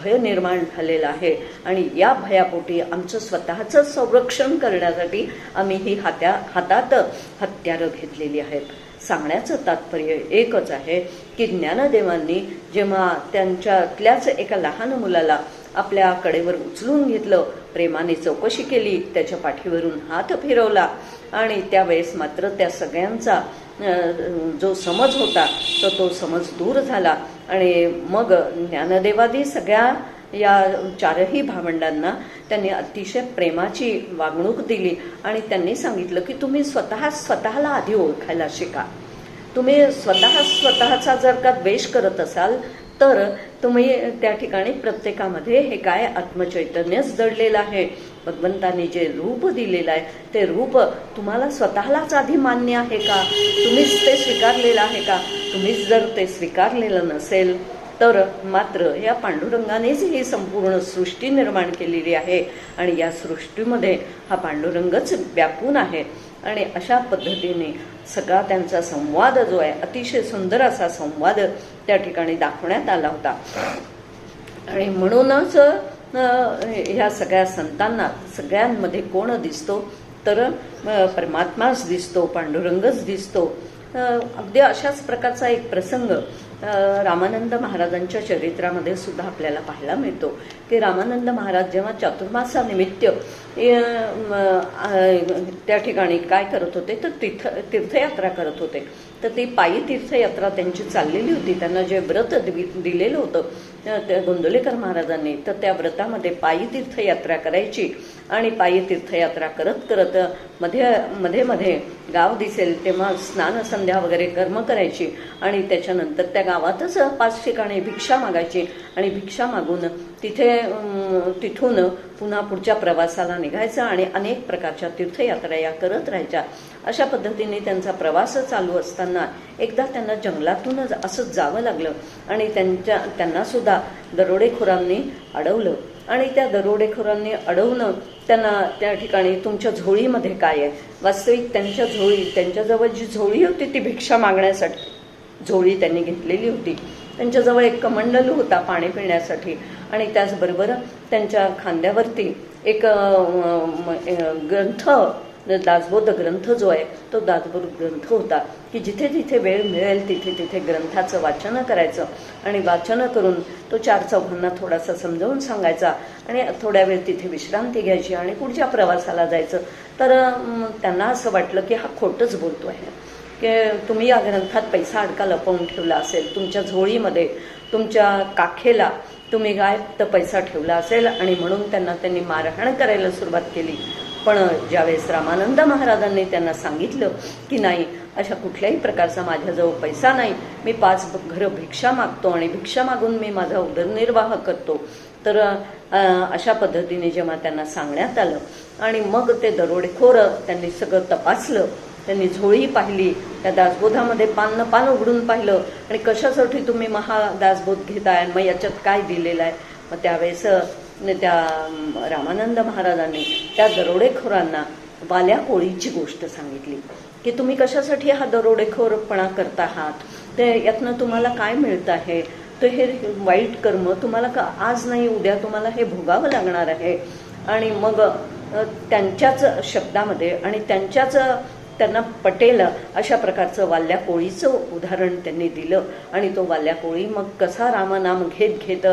B: भय निर्माण झालेलं आहे आणि या भयापोटी आमचं स्वतःचं संरक्षण करण्यासाठी आम्ही ही हातात हत्यारं घेतलेली आहेत. सांगण्याचं तात्पर्य एकच आहे की ज्ञानदेवांनी जेव्हा त्यांच्यातल्याच एका लहान मुलाला आपल्या कडेवर उचलून घेतलं, प्रेमाने चौकशी केली, त्याच्या पाठीवरून हात फिरवला आणि त्यावेळेस मात्र त्या सगळ्यांचा जो समज होता तर तो समज दूर झाला. आणि मग ज्ञानदेवादी सगळ्या या चारही भावंडांना त्यांनी अतिशय प्रेमाची वागणूक दिली आणि त्यांनी सांगितलं की तुम्ही स्वतःला आधी ओळखायला शिका. तुम्ही स्वतःचा जर का द्वेष करत असाल तर तुम्ही त्या ठिकाणी प्रत्येकामध्ये हे काय आत्मचैतन्यच दडलेलं आहे. भगवंताने जे रूप दिलेलं आहे ते रूप तुम्हाला स्वतःलाच आधी मान्य आहे का, तुम्हीच ते स्वीकारलेलं आहे का. तुम्हीच जर ते स्वीकारलेलं नसेल तर मात्र या पांडुरंगानेच ही संपूर्ण सृष्टी निर्माण केलेली आहे आणि या सृष्टीमध्ये हा पांडुरंगच व्यापून आहे. आणि अशा पद्धतीने सगळा त्यांचा संवाद जो आहे अतिशय सुंदर असा संवाद त्या ठिकाणी दाखवण्यात आला होता. आणि म्हणूनच ह्या सगळ्या संतांना सगळ्यांमध्ये कोण दिसतो तर परमात्माच दिसतो, पांडुरंगच दिसतो. अगदी अशाच प्रकारचा एक प्रसंग रामानंद महाराजांच्या चरित्रामध्ये सुद्धा आपल्याला पाहायला मिळतो की रामानंद महाराज जेव्हा चातुर्मासानिमित्त त्या ठिकाणी काय करत होते तर तीर्थयात्रा करत होते. तर ती पायी तीर्थयात्रा त्यांची चाललेली होती. त्यांना जे व्रत दिलेलं होतं त्या गोंदवलेकर महाराजांनी, तर त्या व्रतामध्ये पायी तीर्थयात्रा करायची आणि पायी तीर्थयात्रा करत करत मध्ये गाव दिसेल तेव्हा स्नान संध्या वगैरे कर्म करायची आणि त्याच्यानंतर त्या गावातच 5 ठिकाणी भिक्षा मागायची आणि भिक्षा मागून तिथून पुन्हा पुढच्या प्रवासाला निघायचा आणि अनेक प्रकारच्या तीर्थयात्रा या करत राहायच्या. अशा पद्धतीने त्यांचा प्रवास चालू असताना एकदा त्यांना जंगलातूनच असंच जावं लागलं आणि त्यांना सुद्धा दरोडेखोरांनी अडवलं. आणि त्या दरोडेखोरांनी अडवणं त्यांना त्या ठिकाणी तुमच्या झोळीमध्ये काय आहे, वास्तविक त्यांच्याजवळ जी झोळी होती ती भिक्षा मागण्यासाठी झोळी त्यांनी घेतलेली होती. त्यांच्याजवळ एक कमंडल होता पाणी पिण्यासाठी आणि त्याचबरोबर त्यांच्या खांद्यावरती एक ग्रंथ, दासबोध ग्रंथ जो आहे तो दासबोध ग्रंथ होता की जिथे जिथे वेळ मिळेल तिथे तिथे ग्रंथाचं वाचन करायचं आणि वाचन करून तो 4 चौघांना थोडासा समजावून सांगायचा आणि थोड्या वेळ तिथे विश्रांती घ्यायची आणि पुढच्या प्रवासाला जायचं. तर त्यांना असं वाटलं की हा खोटंच बोलतो आहे, की तुम्ही या ग्रंथात पैसा अडका लपवून ठेवला असेल, तुमच्या झोळीमध्ये तुमच्या काखेला तुम्ही काय तर पैसा ठेवला असेल आणि म्हणून त्यांनी मारहाण करायला सुरुवात केली. पण ज्यावेळेस रामानंद महाराजांनी त्यांना सांगितलं की नाही, अशा कुठल्याही प्रकारचा माझ्याजवळ पैसा नाही, मी 5 घरं भिक्षा मागतो आणि भिक्षा मागून मी माझा उदरनिर्वाह करतो. तर अशा पद्धतीने जेव्हा त्यांना सांगण्यात आलं आणि मग ते दरोडेखोर त्यांनी सगळं तपासलं, त्यांनी झोळी पाहिली, त्या दासबोधामध्ये पान उघडून पाहिलं आणि कशासाठी तुम्ही दासबोध घेताय, मग याच्यात काय दिलेलं आहे. मग त्यावेळेस त्या रामानंद महाराजांनी त्या दरोडेखोरांना वाल्या कोळीची गोष्ट सांगितली की तुम्ही कशासाठी हा दरोडेखोरपणा करता आहात, ते यातनं तुम्हाला काय मिळतं आहे, तर हे वाईट कर्म तुम्हाला आज नाही उद्या तुम्हाला हे भोगावं लागणार आहे. आणि मग त्यांच्याच शब्दामध्ये आणि त्यांना पटेल अशा प्रकारचं वाल्या कोळीचं उदाहरण त्यांनी दिलं आणि तो वाल्या कोळी मग कसा रामनाम घेत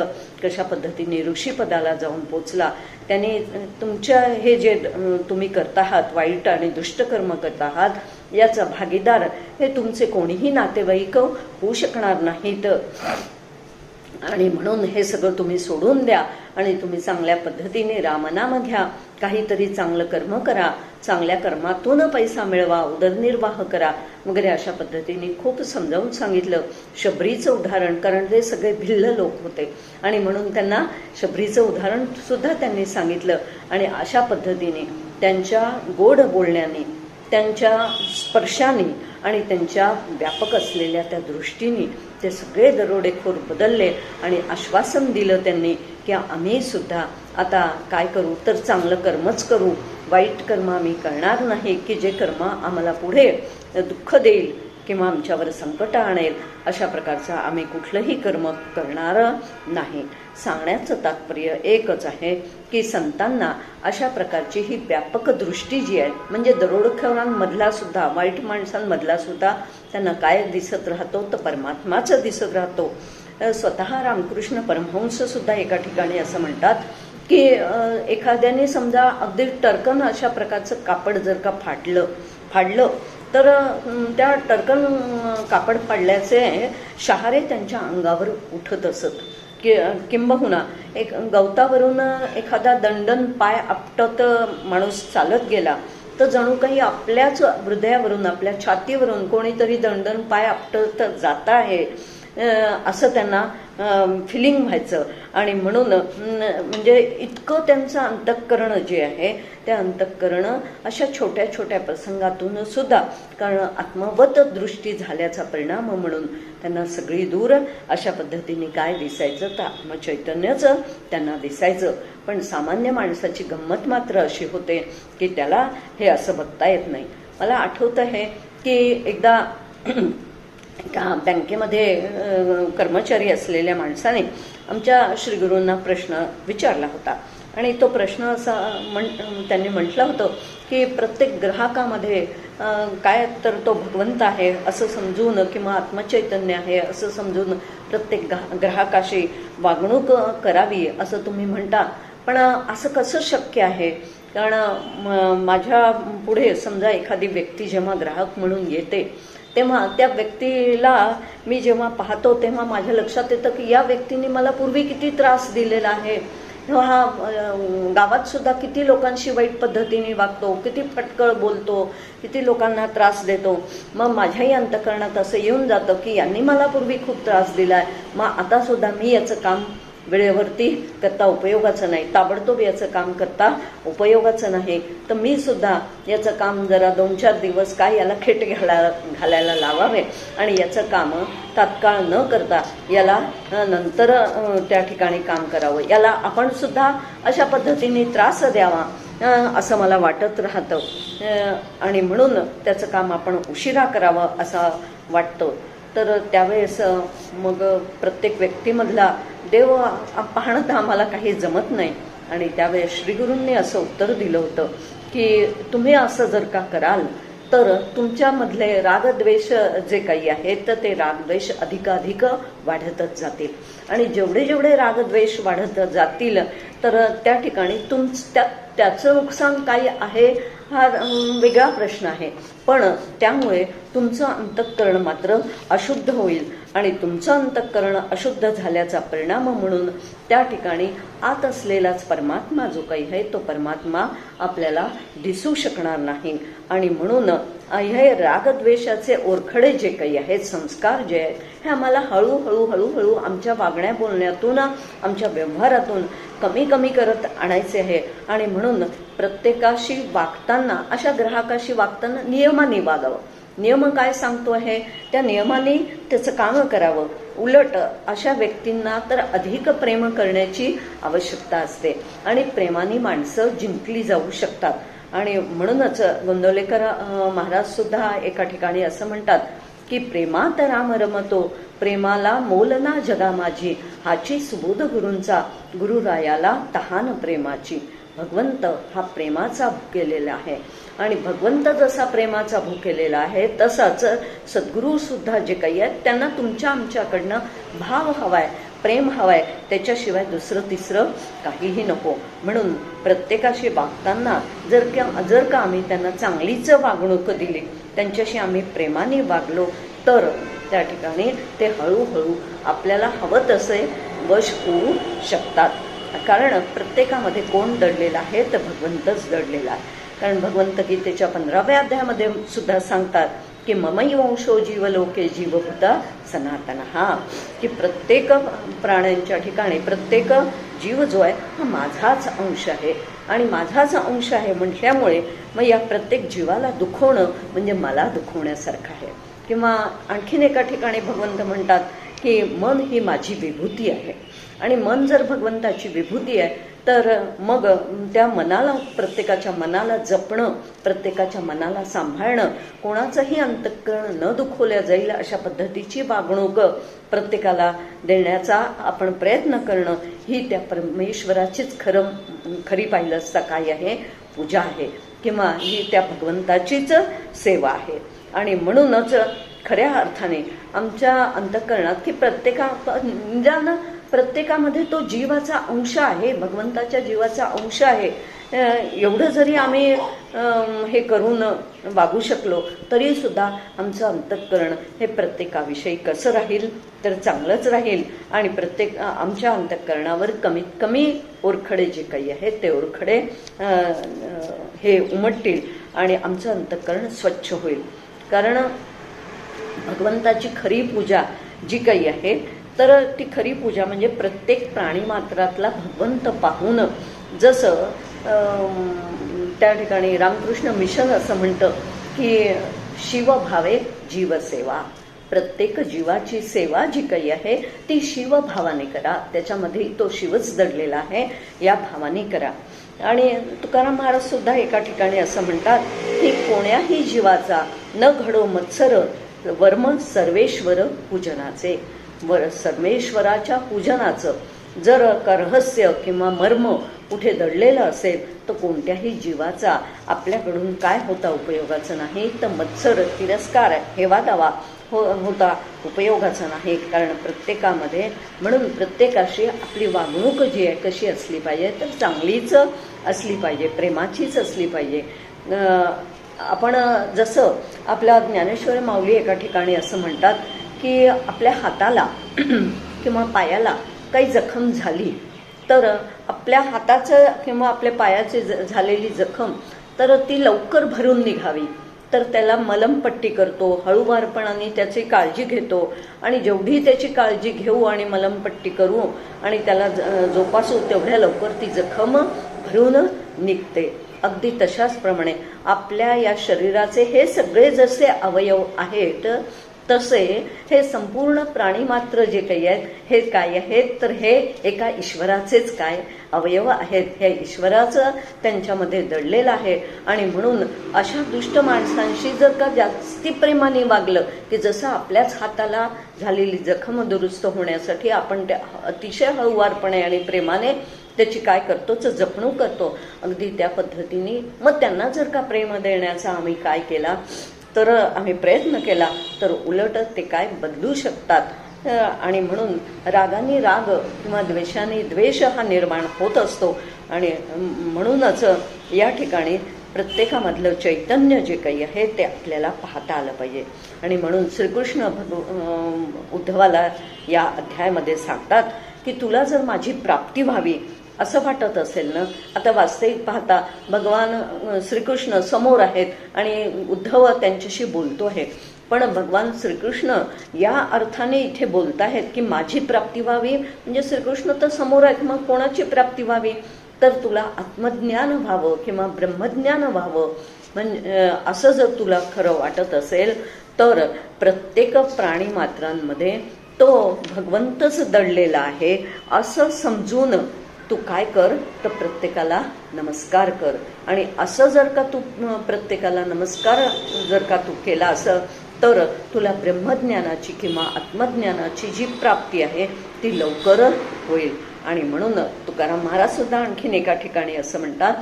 B: कशा पद्धतीने ऋषीपदाला जाऊन पोचला. त्यांनी तुमच्या हे जे तुम्ही करता आहात वाईट आणि दुष्टकर्म करता आहात याचा भागीदार हे तुमचे कोणीही नातेवाईक होऊ शकणार नाहीत आणि म्हणून हे सगळं तुम्ही सोडून द्या आणि तुम्ही चांगल्या पद्धतीने रामनाम घ्या, काहीतरी चांगलं कर्म करा, चांगल्या कर्मातून पैसा मिळवा, उदरनिर्वाह करा वगैरे अशा पद्धतीने खूप समजावून सांगितलं. शबरीचं उदाहरण, कारण ते सगळे भिल्ल लोक होते आणि म्हणून त्यांना शबरीचं उदाहरण सुद्धा त्यांनी सांगितलं. आणि अशा पद्धतीने त्यांच्या गोड बोलण्याने, त्यांच्या स्पर्शाने आणि त्यांच्या व्यापक असलेल्या त्या दृष्टीने ते सगळे दरोडेखोर बदलले आणि आश्वासन दिलं त्यांनी की आम्ही सुद्धा आता काय करू तर चांगलं कर्मच करू, वाईट कर्म आम्ही करणार नाही की जे कर्म आम्हाला पुढे दुःख देईल किंवा आमच्यावर संकट आणेल, अशा प्रकारचं आम्ही कुठलंही कर्म करणार नाही. सांगण्याचं तात्पर्य एकच आहे की संतांना अशा प्रकारची ही व्यापक दृष्टी जी आहे, म्हणजे दरोडेखोरांमधला सुद्धा, वाईट माणसांमधला सुद्धा त्यांना काय दिसत राहतो तर परमात्माचं दिसत राहतो. स्वतः रामकृष्ण परमहंस सुद्धा एका ठिकाणी असं म्हणतात की एखाद्याने समजा अगदी टरकन अशा प्रकारचं कापड जर का फाडलं तर त्या टरकन कापड फाडल्याचे शहारे त्यांच्या अंगावर उठत असत. किंबहुना एक गवतावरून एखादा दंडन पाय आपटत माणूस चालत गेला तर जणू काही आपल्याच हृदयावरून, आपल्या छातीवरून कोणीतरी दंडन पाय आपटत जात आहे असं त्यांना फिलिंग व्हायचं. आणि म्हणून म्हणजे इतकं त्यांचं अंतःकरण जे आहे त्या अंतःकरण अशा छोट्या छोट्या प्रसंगातून सुद्धा, कारण आत्मवत दृष्टी झाल्याचा परिणाम म्हणून त्यांना सगळी दूर अशा पद्धतीने काय दिसायचं तर आत्मचैतन्यच त्यांना दिसायचं. पण सामान्य माणसाची गंमत मात्र अशी होते की त्याला हे असं बघता येत नाही. मला आठवतं आहे की एकदा एका बँकेमध्ये कर्मचारी असलेल्या माणसाने आमच्या श्रीगुरूंना प्रश्न विचारला होता. आणि तो प्रश्न असा त्यांनी म्हटलं होतं की प्रत्येक ग्राहकामध्ये काय तर तो भगवंत आहे असं समजून किंवा आत्मचैतन्य आहे असं समजून प्रत्येक ग्राहकाशी वागणूक करावी असं तुम्ही म्हणता, पण असं कसं शक्य आहे? कारण माझ्या पुढे समजा एखादी व्यक्ती जेव्हा ग्राहक म्हणून येते तेव्हा त्या व्यक्तीला मी जेव्हा पाहतो तेव्हा माझ्या लक्षात येतं की या व्यक्तीने मला पूर्वी किती त्रास दिलेला आहे, हा गावात सुद्धा किती लोकांशी वाईट पद्धतीने वागतो, किती फटकळ बोलतो, किती लोकांना त्रास देतो. मग माझ्याही अंतःकरणात असं येऊन जातं की यांनी मला पूर्वी खूप त्रास दिलाय, मग आता सुद्धा मी याचं काम वेळेवरती करता उपयोगाचं नाही, ताबडतोब याचं काम करता उपयोगाचं नाही, तर मी सुद्धा याचं काम जरा 2-4 दिवस काय याला खेट घालायला लावावे आणि याचं काम तात्काळ न करता याला नंतर त्या ठिकाणी काम करावं, याला आपण सुद्धा अशा पद्धतीने त्रास द्यावा असं मला वाटत राहतं. आणि म्हणून त्याचं काम आपण उशिरा करावं असं वाटतं. तर त्यावेळेस मग प्रत्येक व्यक्तीमधला देव पाहणं तर आम्हाला काही जमत नाही. आणि त्यावेळेस श्रीगुरूंनी असं उत्तर दिलं होतं की तुम्ही असं जर का कराल तर तुमच्यामधले रागद्वेष जे काही आहेत तर ते रागद्वेष अधिकाधिक वाढतच जातील. आणि जेवढे जेवढे रागद्वेष वाढत जातील तर त्या ठिकाणी त्याचं नुकसान काय आहे हा वेगळा प्रश्न आहे, पण त्यामुळे तुमचं अंतःकरण मात्र अशुद्ध होईल. आणि तुमचं अंतःकरण अशुद्ध झाल्याचा परिणाम म्हणून त्या ठिकाणी आत असलेलाच परमात्मा जो काही आहे तो परमात्मा आपल्याला दिसू शकणार नाही. आणि म्हणून हे रागद्वेषाचे ओरखडे जे काही आहेत, संस्कार जे आहेत, हे आम्हाला हळूहळू आमच्या वागण्या बोलण्यातून आमच्या व्यवहारातून कमी कमी करत आणायचे आहे. आणि म्हणून प्रत्येकाशी वागताना, अशा ग्राहकाशी वागताना नियमाने वागावं. नियम काय सांगतो आहे त्या नियमाने त्याचं काम करावं. उलट अशा व्यक्तींना तर अधिक प्रेम करण्याची आवश्यकता असते आणि प्रेमाने माणसं जिंकली जाऊ शकतात. आणि म्हणूनच गोंदवलेकर महाराज सुद्धा एका ठिकाणी असं म्हणतात की प्रेमात राम रमतो, प्रेमाला मोल ना जगा माझी, हाची सुबोध गुरूंचा, गुरुरायाला तहान प्रेमाची. भगवंत हा प्रेमाचा भुकेलेला आहे आणि भगवंत जसा प्रेमाचा भुकेलेला आहे तसाच सद्गुरू सुद्धा जे काही आहेत त्यांना तुमच्या आमच्याकडनं भाव हवाय, प्रेम हवाय, त्याच्याशिवाय दुसरं तिसरं काहीही नको. म्हणून प्रत्येकाशी वागताना जर का आम्ही त्यांना चांगलीच वागणूक दिली, त्यांच्याशी आम्ही प्रेमाने वागलो तर त्या ठिकाणी ते हळूहळू आपल्याला हवं तसे वश होऊ शकतात. कारण प्रत्येकामध्ये कोण दडलेला आहे तर भगवंतच दडलेला आहे. कारण भगवंत गीतेच्या 15व्या अध्यायामध्ये सुद्धा सांगतात की ममैवंशो जीवलोके जीवभूता सनातन, हा की प्रत्येक प्राण्यांच्या ठिकाणी प्रत्येक जीव जो आहे हा माझाच अंश आहे. आणि माझाच अंश आहे म्हटल्यामुळे मग या प्रत्येक जीवाला दुखवणं म्हणजे मला दुखवण्यासारखं आहे. किंवा आणखीन एका ठिकाणी भगवंत म्हणतात की मन ही माझी विभूती आहे. आणि मन जर भगवंताची विभूती आहे तर मग त्या मनाला, प्रत्येकाच्या मनाला जपणं, प्रत्येकाच्या मनाला सांभाळणं, कोणाचंही अंतःकरण न दुखवल्या जाईल अशा पद्धतीची वागणूक प्रत्येकाला देण्याचा आपण प्रयत्न करणं ही त्या परमेश्वराचीच खरी पाहिलं असता काय आहे, पूजा आहे किंवा ही त्या भगवंताचीच सेवा आहे. आणि म्हणूनच खऱ्या अर्थाने आमच्या अंतःकरणात की प्रत्येकामध्ये तो जीवाचा अंश आहे, भगवंताच्या जीवाचा अंश आहे. एवढं जरी आम्ही हे करून वागू शकलो तरी सुद्धा आमचं अंतःकरण हे प्रत्येकाविषयी कसं राहील तर चांगलंच राहील. आणि आमच्या अंतःकरणावर कमीत कमी ओरखडे जे काही आहेत ते ओरखडे हे उमटतील आणि आमचं अंतःकरण स्वच्छ होईल. कारण भगवंताची खरी पूजा जी काही आहे तर ती खरी पूजा म्हणजे प्रत्येक प्राणीमात्रातला भगवंत पाहून, जसं त्या ठिकाणी रामकृष्ण मिशन असं म्हणतं की शिवभावे जीवसेवा, प्रत्येक जीवाची सेवा जी काही आहे ती शिवभावाने करा, त्याच्यामध्ये तो शिवच दडलेला आहे, या भावाने करा. आणि तुकाराम महाराज सुद्धा एका ठिकाणी असं म्हणतात की कोण्याही जीवाचा न घडो मत्सर, वर्म सर्वेश्वर पूजनाचे. सर्वेश्वराच्या पूजनाचं जर का रहस्य किंवा मर्म कुठे दडलेलं असेल तर कोणत्याही जीवाचा आपल्याकडून काय होता उपयोगाचं नाही, तर मत्सर, तिरस्कार, हेवादावा होता उपयोगाचा नाही. कारण प्रत्येकामध्ये, म्हणून प्रत्येकाशी आपली वागणूक जी आहे कशी असली पाहिजे, तर चांगलीच असली पाहिजे, प्रेमाचीच असली पाहिजे. आपण जसं आपल्या ज्ञानेश्वर माऊली एका ठिकाणी असं म्हणतात की आपल्या हाताला किंवा पायाला काही जखम झाली तर आपल्या हाताचं किंवा आपल्या पायाची झालेली जखम तर ती लवकर भरून निघावी, तर त्याला मलमपट्टी करतो, हळूवारपणाने त्याची काळजी घेतो. आणि जेवढी त्याची काळजी घेऊ आणि मलमपट्टी करू आणि त्याला जोपासू तेवढ्या लवकर ती जखम भरून निघते. अगदी तशाचप्रमाणे आपल्या या शरीराचे हे सगळे जसे अवयव आहेत तसे हे संपूर्ण प्राणी मात्र जे काही आहेत हे काय आहेत, तर हे एका ईश्वराचेच काय अवयव आहेत. हे ईश्वराचं त्यांच्यामध्ये दडलेलं आहे. आणि म्हणून अशा दुष्ट माणसांशी जर का जास्ती प्रेमाने वागलं की जसं आपल्याच हाताला झालेली जखम दुरुस्त होण्यासाठी आपण त्या अतिशय हळूवारपणे आणि प्रेमाने त्याची काय करतो, तर जपणूक करतो, अगदी त्या पद्धतीने मग त्यांना जर का प्रेम देण्याचा आम्ही काय केला, तर आम्ही प्रयत्न केला तर उलट ते काय बदलू शकतात. आणि म्हणून रागाने राग किंवा द्वेषाने द्वेष हा निर्माण होत असतो. आणि म्हणूनच या ठिकाणी प्रत्येकामधलं चैतन्य जे काही आहे ते आपल्याला पाहता आलं पाहिजे. आणि म्हणून श्रीकृष्ण उद्धवाला या अध्यायामध्ये सांगतात की तुला जर माझी प्राप्ती व्हावी असं वाटत असेल ना, आता वास्तविक पाहता भगवान श्रीकृष्ण समोर आहेत आणि उद्धव त्यांच्याशी बोलतो आहे, पण भगवान श्रीकृष्ण या अर्थाने इथे बोलत आहेत की माझी प्राप्ती व्हावी, म्हणजे श्रीकृष्ण तर समोर आहेत, मग कोणाची प्राप्ती व्हावी, तर तुला आत्मज्ञान व्हावं किंवा ब्रह्मज्ञान व्हावं. म्हणजे असं जर तुला खरं वाटत असेल तर प्रत्येक प्राणी मात्रांमध्ये तो भगवंतच दडलेला आहे असं समजून तू काय कर, तर प्रत्येकाला नमस्कार कर. आणि असं जर का तू प्रत्येकाला नमस्कार जर का तू केला असं तर तुला ब्रह्मज्ञानाची किंवा आत्मज्ञानाची जी प्राप्ती आहे ती लवकर होईल. आणि म्हणून तुकाराम महाराज सुद्धा आणखीन एका ठिकाणी असं म्हणतात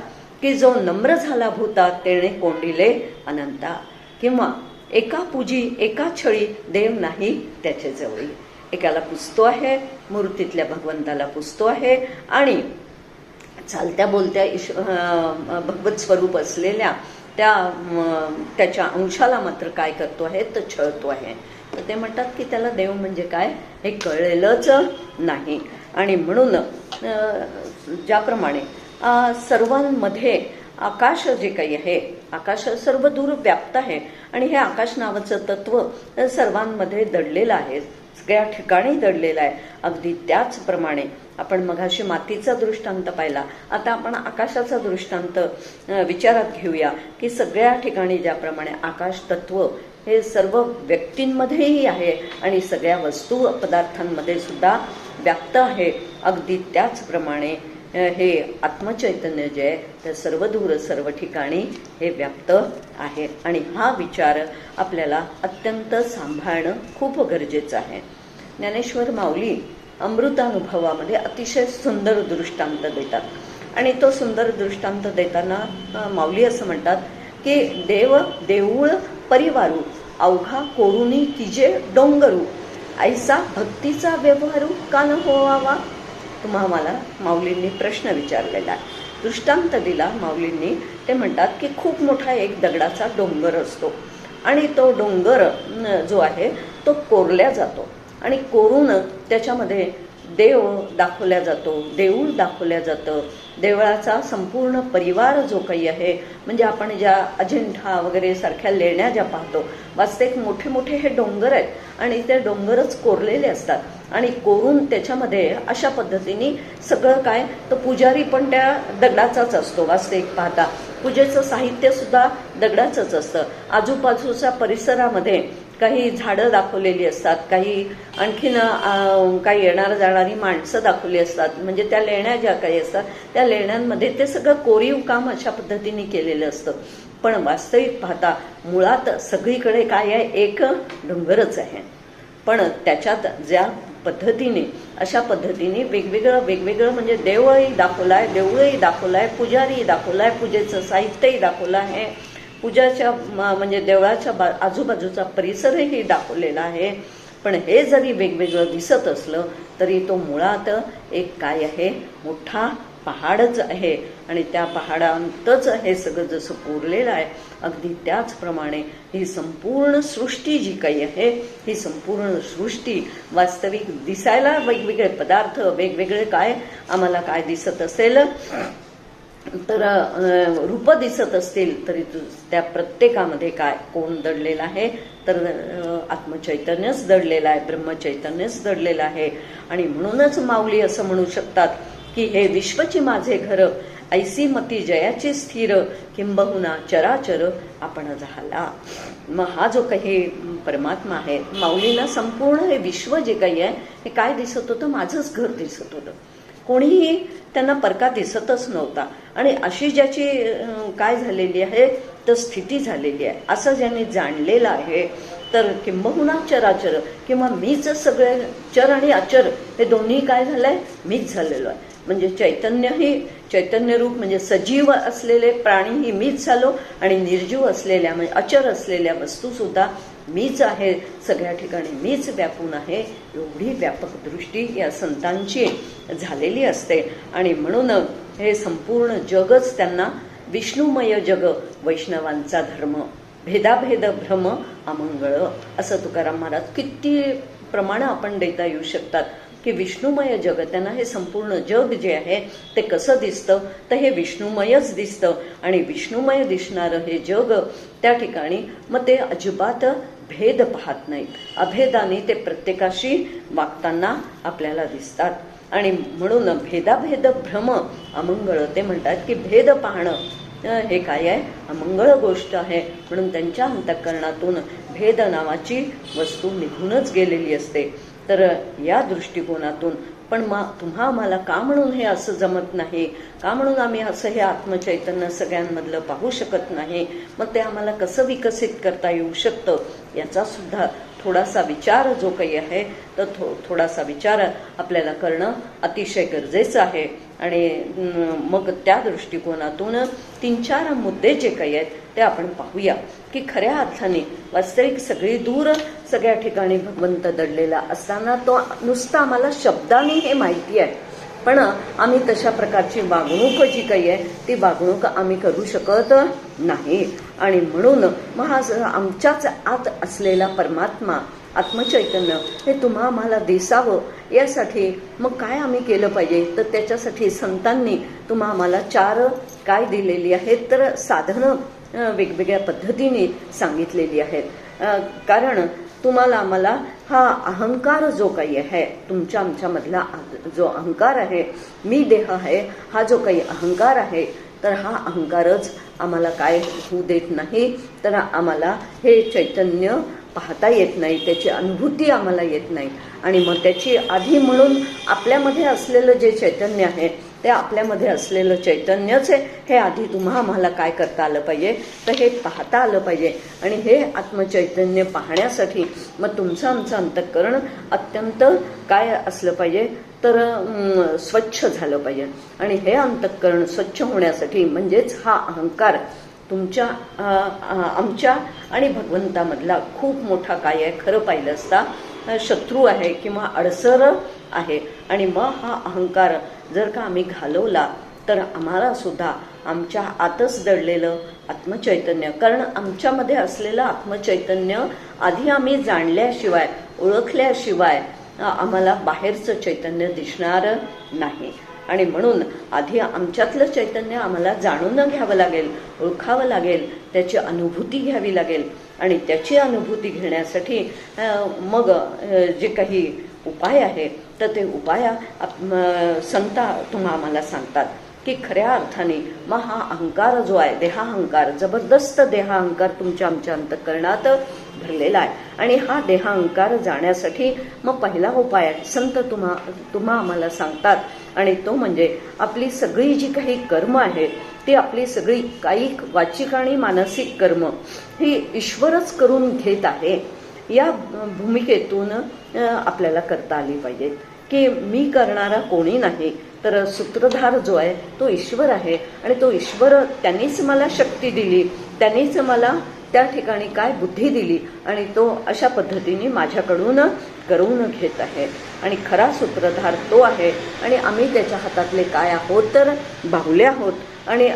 B: की जो नम्र झाला भूता तेणे कोंडिले अनंता, किंवा एका पूजी एका छळी देव नाही त्याचे जवळी. एकाला पुजतो आहे, मूर्तीतल्या भगवंताला पुजतो आहे आणि चालत्या बोलत्या भगवत स्वरूप असलेल्या त्याच्या अंशाला मात्र काय करतो आहे, तर छळतो आहे. तर ते म्हणतात की त्याला देव म्हणजे काय हे कळलेलंच नाही. आणि म्हणून ज्याप्रमाणे सर्वांमध्ये आकाश जे काही आहे, आकाश सर्व दूर व्याप्त आहे आणि हे आकाश नावाचं तत्व सर्वांमध्ये दडलेलं आहे, सगळ्या ठिकाणी दडलेला आहे. अगदी त्याचप्रमाणे आपण मघाशी मातीचा दृष्टांत पाहिला, आता आपण आकाशाचा दृष्टांत विचारात घेऊया की सगळ्या ठिकाणी ज्याप्रमाणे आकाश तत्व हे सर्व व्यक्तींमध्येही आहे आणि सगळ्या वस्तू पदार्थांमध्ये सुद्धा व्याप्त आहे, अगदी त्याचप्रमाणे हे आत्मचैतन्य जे आहे ते सर्व दूर सर्व ठिकाणी हे व्याप्त आहे. आणि हा विचार आपल्याला अत्यंत सांभाळणं खूप गरजेचं आहे. ज्ञानेश्वर माऊली अमृतानुभवामध्ये अतिशय सुंदर दृष्टांत देतात आणि तो सुंदर दृष्टांत देताना माऊली असं म्हणतात की देऊळ परिवारू अवघा कोरुनी तिजे डोंगरू, ऐसा भक्तीचा व्यवहारू का न होवावा. तुम्हाला माऊलींनी प्रश्न विचारलेला आहे, दृष्टांत दिला माऊलींनी. ते म्हणतात की खूप मोठा एक दगडाचा डोंगर असतो आणि तो डोंगर जो आहे तो कोरल्या जातो आणि कोरून त्याच्यामध्ये देव दाखवल्या जातो, देऊळ दाखवल्या जातं. देवळाचा संपूर्ण परिवार जो काही आहे, म्हणजे आपण ज्या अजिंठा वगैरे सारख्या लेण्या ज्या पाहतो, वास्तविक मोठे मोठे हे डोंगर आहेत आणि ते डोंगरच कोरलेले असतात आणि कोरून त्याच्यामध्ये अशा पद्धतीने सगळं काय, तर पुजारी पण त्या दगडाचाच असतो. वास्तविक पाहता पूजेचं साहित्य सुद्धा दगडाचंच असतं. आजूबाजूच्या परिसरामध्ये काही झाडं दाखवलेली असतात, काही आणखीन काही येणारं जाणारी माणसं दाखवली असतात. म्हणजे त्या लेण्या ज्या काही असतात त्या लेण्यांमध्ये ते सगळं कोरीव काम अशा पद्धतीने केलेलं असतं. पण वास्तविक पाहता मुळात सगळीकडे काय आहे, एक डोंगरच आहे. पण त्याच्यात ज्या पद्धतीने अशा पद्धतीने वेगवेगळं म्हणजे देवळही दाखवलाय, देऊळही दाखवलाय, पुजारी दाखवलाय, पूजेचं साहित्यही दाखवलं आहे, पूजाच्या म्हणजे देवळाच्या आजूबाजूचा परिसरही दाखवलेला आहे. पण हे जरी वेगवेगळं दिसत असलं तरी तो मुळात एक काय आहे, मोठा पहाडच आहे. आणि त्या पहाडांतच हे सगळं जसं कोरलेलं आहे, अगदी त्याचप्रमाणे ही संपूर्ण सृष्टी जी काही आहे, ही संपूर्ण सृष्टी वास्तविक दिसायला वेगवेगळे पदार्थ, वेगवेगळे काय आम्हाला काय दिसत असेल तर रूप दिसत असतील तरी त्या प्रत्येकामध्ये काय कोण दडलेलं आहे, तर आत्मचैतन्यच दडलेलं आहे, ब्रह्मचैतन्यच दडलेलं आहे. आणि म्हणूनच माऊली असं म्हणू शकतात की हे विश्वची माझे घर, ऐसी मती जयाची स्थिर, किंबहुना चराचर आपण झाला. मग हा जो काही परमात्मा आहे, माऊलीला संपूर्ण हे विश्व जे काही आहे हे काय दिसत होतं, माझंच घर दिसत होतं. कोणीही त्यांना परका दिसतच नव्हता. आणि अशी ज्याची काय झालेली आहे तर स्थिती झालेली आहे असं ज्यांनी जाणलेलं आहे, तर किंबहुना चराचर किंवा मीच सगळे चर आणि अचर हे दोन्ही काय झालंय, मीच झालेलो आहे. म्हणजे चैतन्य रूप म्हणजे सजीव असलेले प्राणीही मीच झालो आणि निर्जीव असलेल्या म्हणजे अचर असलेल्या वस्तू सुद्धा मीच आहे, सगळ्या ठिकाणी मीच व्यापून आहे. एवढी व्यापक दृष्टी या संतांची झालेली असते. आणि म्हणून हे संपूर्ण जगच त्यांना विष्णुमय जग वैष्णवांचा धर्म, भेदाभेद भ्रम अमंगळ असं तुकाराम महाराज किती प्रमाण आपण देता येऊ शकतात की विष्णुमय जग, त्यांना हे संपूर्ण जग जे आहे ते कसं दिसतं, तर हे विष्णुमयच दिसतं. आणि विष्णुमय दिसणारं हे जग त्या ठिकाणी मग ते अजिबात भेद पाहत नाहीत, अभेदाने ते प्रत्येकाशी वागताना आपल्याला दिसतात. आणि म्हणून भेदाभेद भ्रम अमंगळ, ते म्हणतात की भेद पाहणं हे काय आहे, अमंगळ गोष्ट आहे. म्हणून त्यांच्या अंतःकरणातून भेद नावाची वस्तू निघूनच गेलेली असते. तर या दृष्टिकोनातून पण तुम्हा आम्हाला का म्हणून हे असं जमत नाही, का म्हणून आम्ही असं हे आत्मचैतन्य सगळ्यांमधलं पाहू शकत नाही, मग ते आम्हाला कसं विकसित करता येऊ शकतं, याचा सुद्धा थोडासा विचार जो काही आहे तर थोडासा विचार आपल्याला करणं अतिशय गरजेचं आहे. आणि मग त्या दृष्टिकोनातून 3-4 मुद्दे जे काही आहेत ते आपण पाहूया की खऱ्या अर्थाने वास्तविक सगळी दूर सगळ्या ठिकाणी भगवंत दडलेला असताना तो नुसता आम्हाला शब्दाने हे माहिती आहे, पण आम्ही तशा प्रकारची वागणूक जी काही आहे ती वागणूक आम्ही करू शकत नाही. आणि म्हणून मग हा आमच्याच आत असलेला परमात्मा आत्मचैतन्य हे तुम्हा आम्हाला दिसावं, यासाठी मग काय आम्ही केलं पाहिजे, तर त्याच्यासाठी संतांनी तुम्हा आम्हाला 4 काय दिलेली आहेत, तर साधनं वेगवेगळ्या पद्धतीने सांगितलेली आहेत. कारण तुम्हाला आम्हाला हा अहंकार जो काही आहे, तुमच्या आमच्यामधला जो अहंकार आहे, मी देह आहे, हा जो काही अहंकार आहे, तर हा अहंकारच आम्हाला काय होऊ देत नाही, तर आम्हाला हे चैतन्य पाहता येत नाही, त्याची अनुभूती आम्हाला येत नाही. आणि मग त्याची आधी म्हणून आपल्यामध्ये असलेलं जे चैतन्य आहे ते आपल्यामध्ये असलेलं चैतन्यच आहे, हे आधी तुम्हा आम्हाला काय करता आलं पाहिजे, तर हे पाहता आलं पाहिजे. आणि हे आत्मचैतन्य पाहण्यासाठी मग तुमचं आमचं अंतःकरण अत्यंत काय असलं पाहिजे, तर स्वच्छ झालं पाहिजे. आणि हे अंतःकरण स्वच्छ होण्यासाठी म्हणजेच हा अहंकार तुमच्या आमच्या आणि भगवंतामधला खूप मोठा काय आहे, खरं पाहिलं असता शत्रू आहे किंवा अडसर आहे. आणि मग हा अहंकार जर का आम्ही घालवला तर आम्हाला सुद्धा आमच्या आतच दडलेलं आत्मचैतन्य, कारण आमच्यामध्ये असलेलं आत्मचैतन्य आधी आम्ही जाणल्याशिवाय ओळखल्याशिवाय आम्हाला बाहेरचं चैतन्य दिसणार नाही. आणि म्हणून आधी आमच्यातलं चैतन्य आम्हाला जाणून घ्यावं लागेल, ओळखावं लागेल, त्याची अनुभूती घ्यावी लागेल. आणि त्याची अनुभूती घेण्यासाठी मग जे काही उपाय आहे तर ते उपाय संत तुम्हा आम्हाला सांगतात की खऱ्या अर्थाने मग हा अहंकार जो आहे, देहाहंकार, जबरदस्त देहाहंकार तुमच्या आमच्या अंतःकरणात भरलेला आहे. आणि हा देहांकार जाण्यासाठी मग पहिला उपाय आहे, संत तुम्हा आम्हाला सांगतात, आणि तो म्हणजे आपली सगळी जी काही कर्म आहेत ती आपली सगळी कायिक, वाचिक आणि मानसिक कर्म ही ईश्वरच करून घेत आहे. या भूमिकेतून आपल्याला करता आली पाहिजेत की मी करणारा कोणी नाही, तर सूत्रधार जो आहे तो ईश्वर आहे. आणि तो ईश्वर त्यांनीच मला शक्ती दिली, त्यांनीच मला त्या ठिकाणी काय बुद्धी दिली, आणि तो अशा पद्धतीने माझ्याकडून करून घेत आहे. आणि खरा सूत्रधार तो आहे. आणि आम्ही त्याच्या हातातले काय आहोत, तर बाहुले आहोत. आणि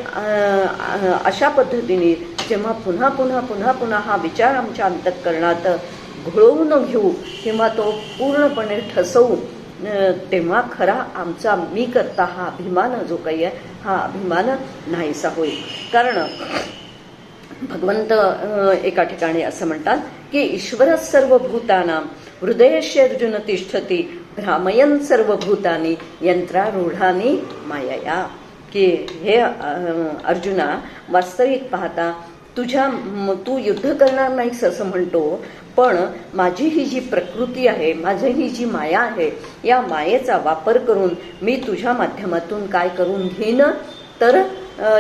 B: अशा पद्धतीने जेव्हा पुन्हा पुन्हा पुन्हा पुन्हा हा विचार आमच्या अंतःकरणात घोळवून घेऊ किंवा तो पूर्णपणे ठसवू, तेव्हा खरा आमचा मी करता हा अभिमान जो काही आहे हा अभिमान नाहीसा होईल. कारण भगवंत एका ठिकाणी असं म्हणतात की ईश्वर सर्वभूतानां हृदयस्य अर्जुन तिष्ठती भ्रामयन सर्वभूतानी यंत्रारूढानी मायया. की हे अर्जुना, वास्तविक पाहता तू युद्ध करणार नाहीस असं म्हणतो, पण माझी ही जी प्रकृती आहे, माझी ही जी माया आहे, या मायेचा वापर करून मी तुझ्या माध्यमातून काय करून घेईन, तर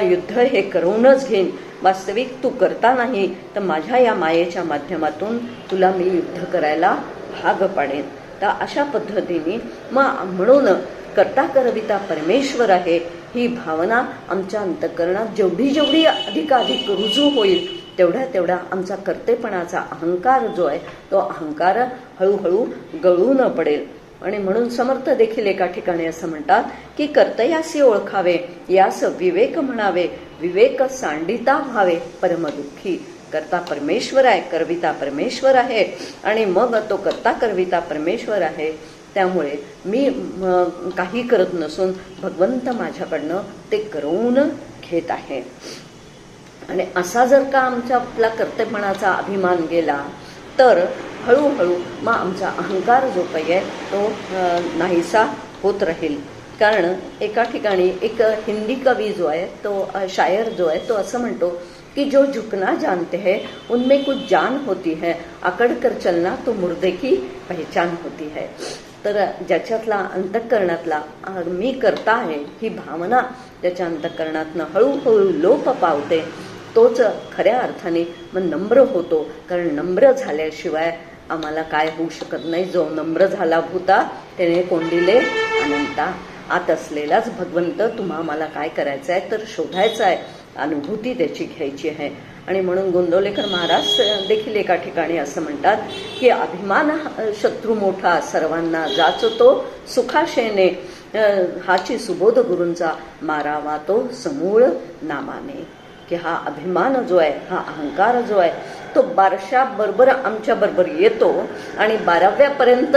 B: युद्ध हे करूनच घेईन. वास्तविक तू करता नाही, तर माझ्या या मायेच्या माध्यमातून तुला मी युद्ध करायला भाग पाडेन. तर अशा पद्धतीने म्हणून करता करविता परमेश्वर आहे ही भावना आमच्या अंतःकरणात जेवढी अधिकाधिक रुजू होईल, तेवढा आमचा कर्तेपणाचा अहंकार जो आहे तो अहंकार हळूहळू गळून पडेल. आणि म्हणून समर्थ देखील एका ठिकाणी असं म्हणतात की कर्तयासी ओळखावे, यास विवेक म्हणावे, विवेक सांडिता व्हावे परमदुःखी. करता परमेश्वर आहे, करविता परमेश्वर आहे, आणि मग तो करता करविता परमेश्वर आहे. त्यामुळे मी काही करत नसून भगवंत माझ्याकडनं ते करवून घेत आहे. आणि असा जर का आपला कर्तेपणाचा अभिमान गेला, तर हळूहळू मग आमचा अहंकार जो काही आहे तो नाहीसा होत राहील. कारण एका ठिकाणी एक हिंदी कवी जो आहे, तो शायर जो आहे, तो असं म्हणतो कि जो झुकना जानते हैं उनमें कुछ जान होती है, अकड़ कर चलना तो मुर्दे की पहचान होती है. तर ज्याच्यातला अंतःकरणातला मी करता आहे ही भावना ज्याच्या अंतःकरणातनं हळूहळू लोप पावते, तोच खऱ्या अर्थाने मग नम्र होतो. कारण नम्र झाल्याशिवाय आम्हाला काय होऊ शकत नाही. जो नम्र झाला भूता त्याने कोंडिले अनंता. आत असलेलाच भगवंत तुम्हा आम्हाला काय करायचं आहे, तर शोधायचा आहे, अनुभूती त्याची घ्यायची आहे. आणि म्हणून गोंदवलेकर महाराज देखील एका ठिकाणी असं म्हणतात की अभिमान शत्रू मोठा सर्वांना जाचतो, सुखाशेने हाची सुबोध गुरूंचा मारावा तो समूळ नामाने. की हा अभिमान जो आहे, हा अहंकार जो आहे, तो 12 बरोबर आमच्या बरोबर येतो आणि 12व्यापर्यंत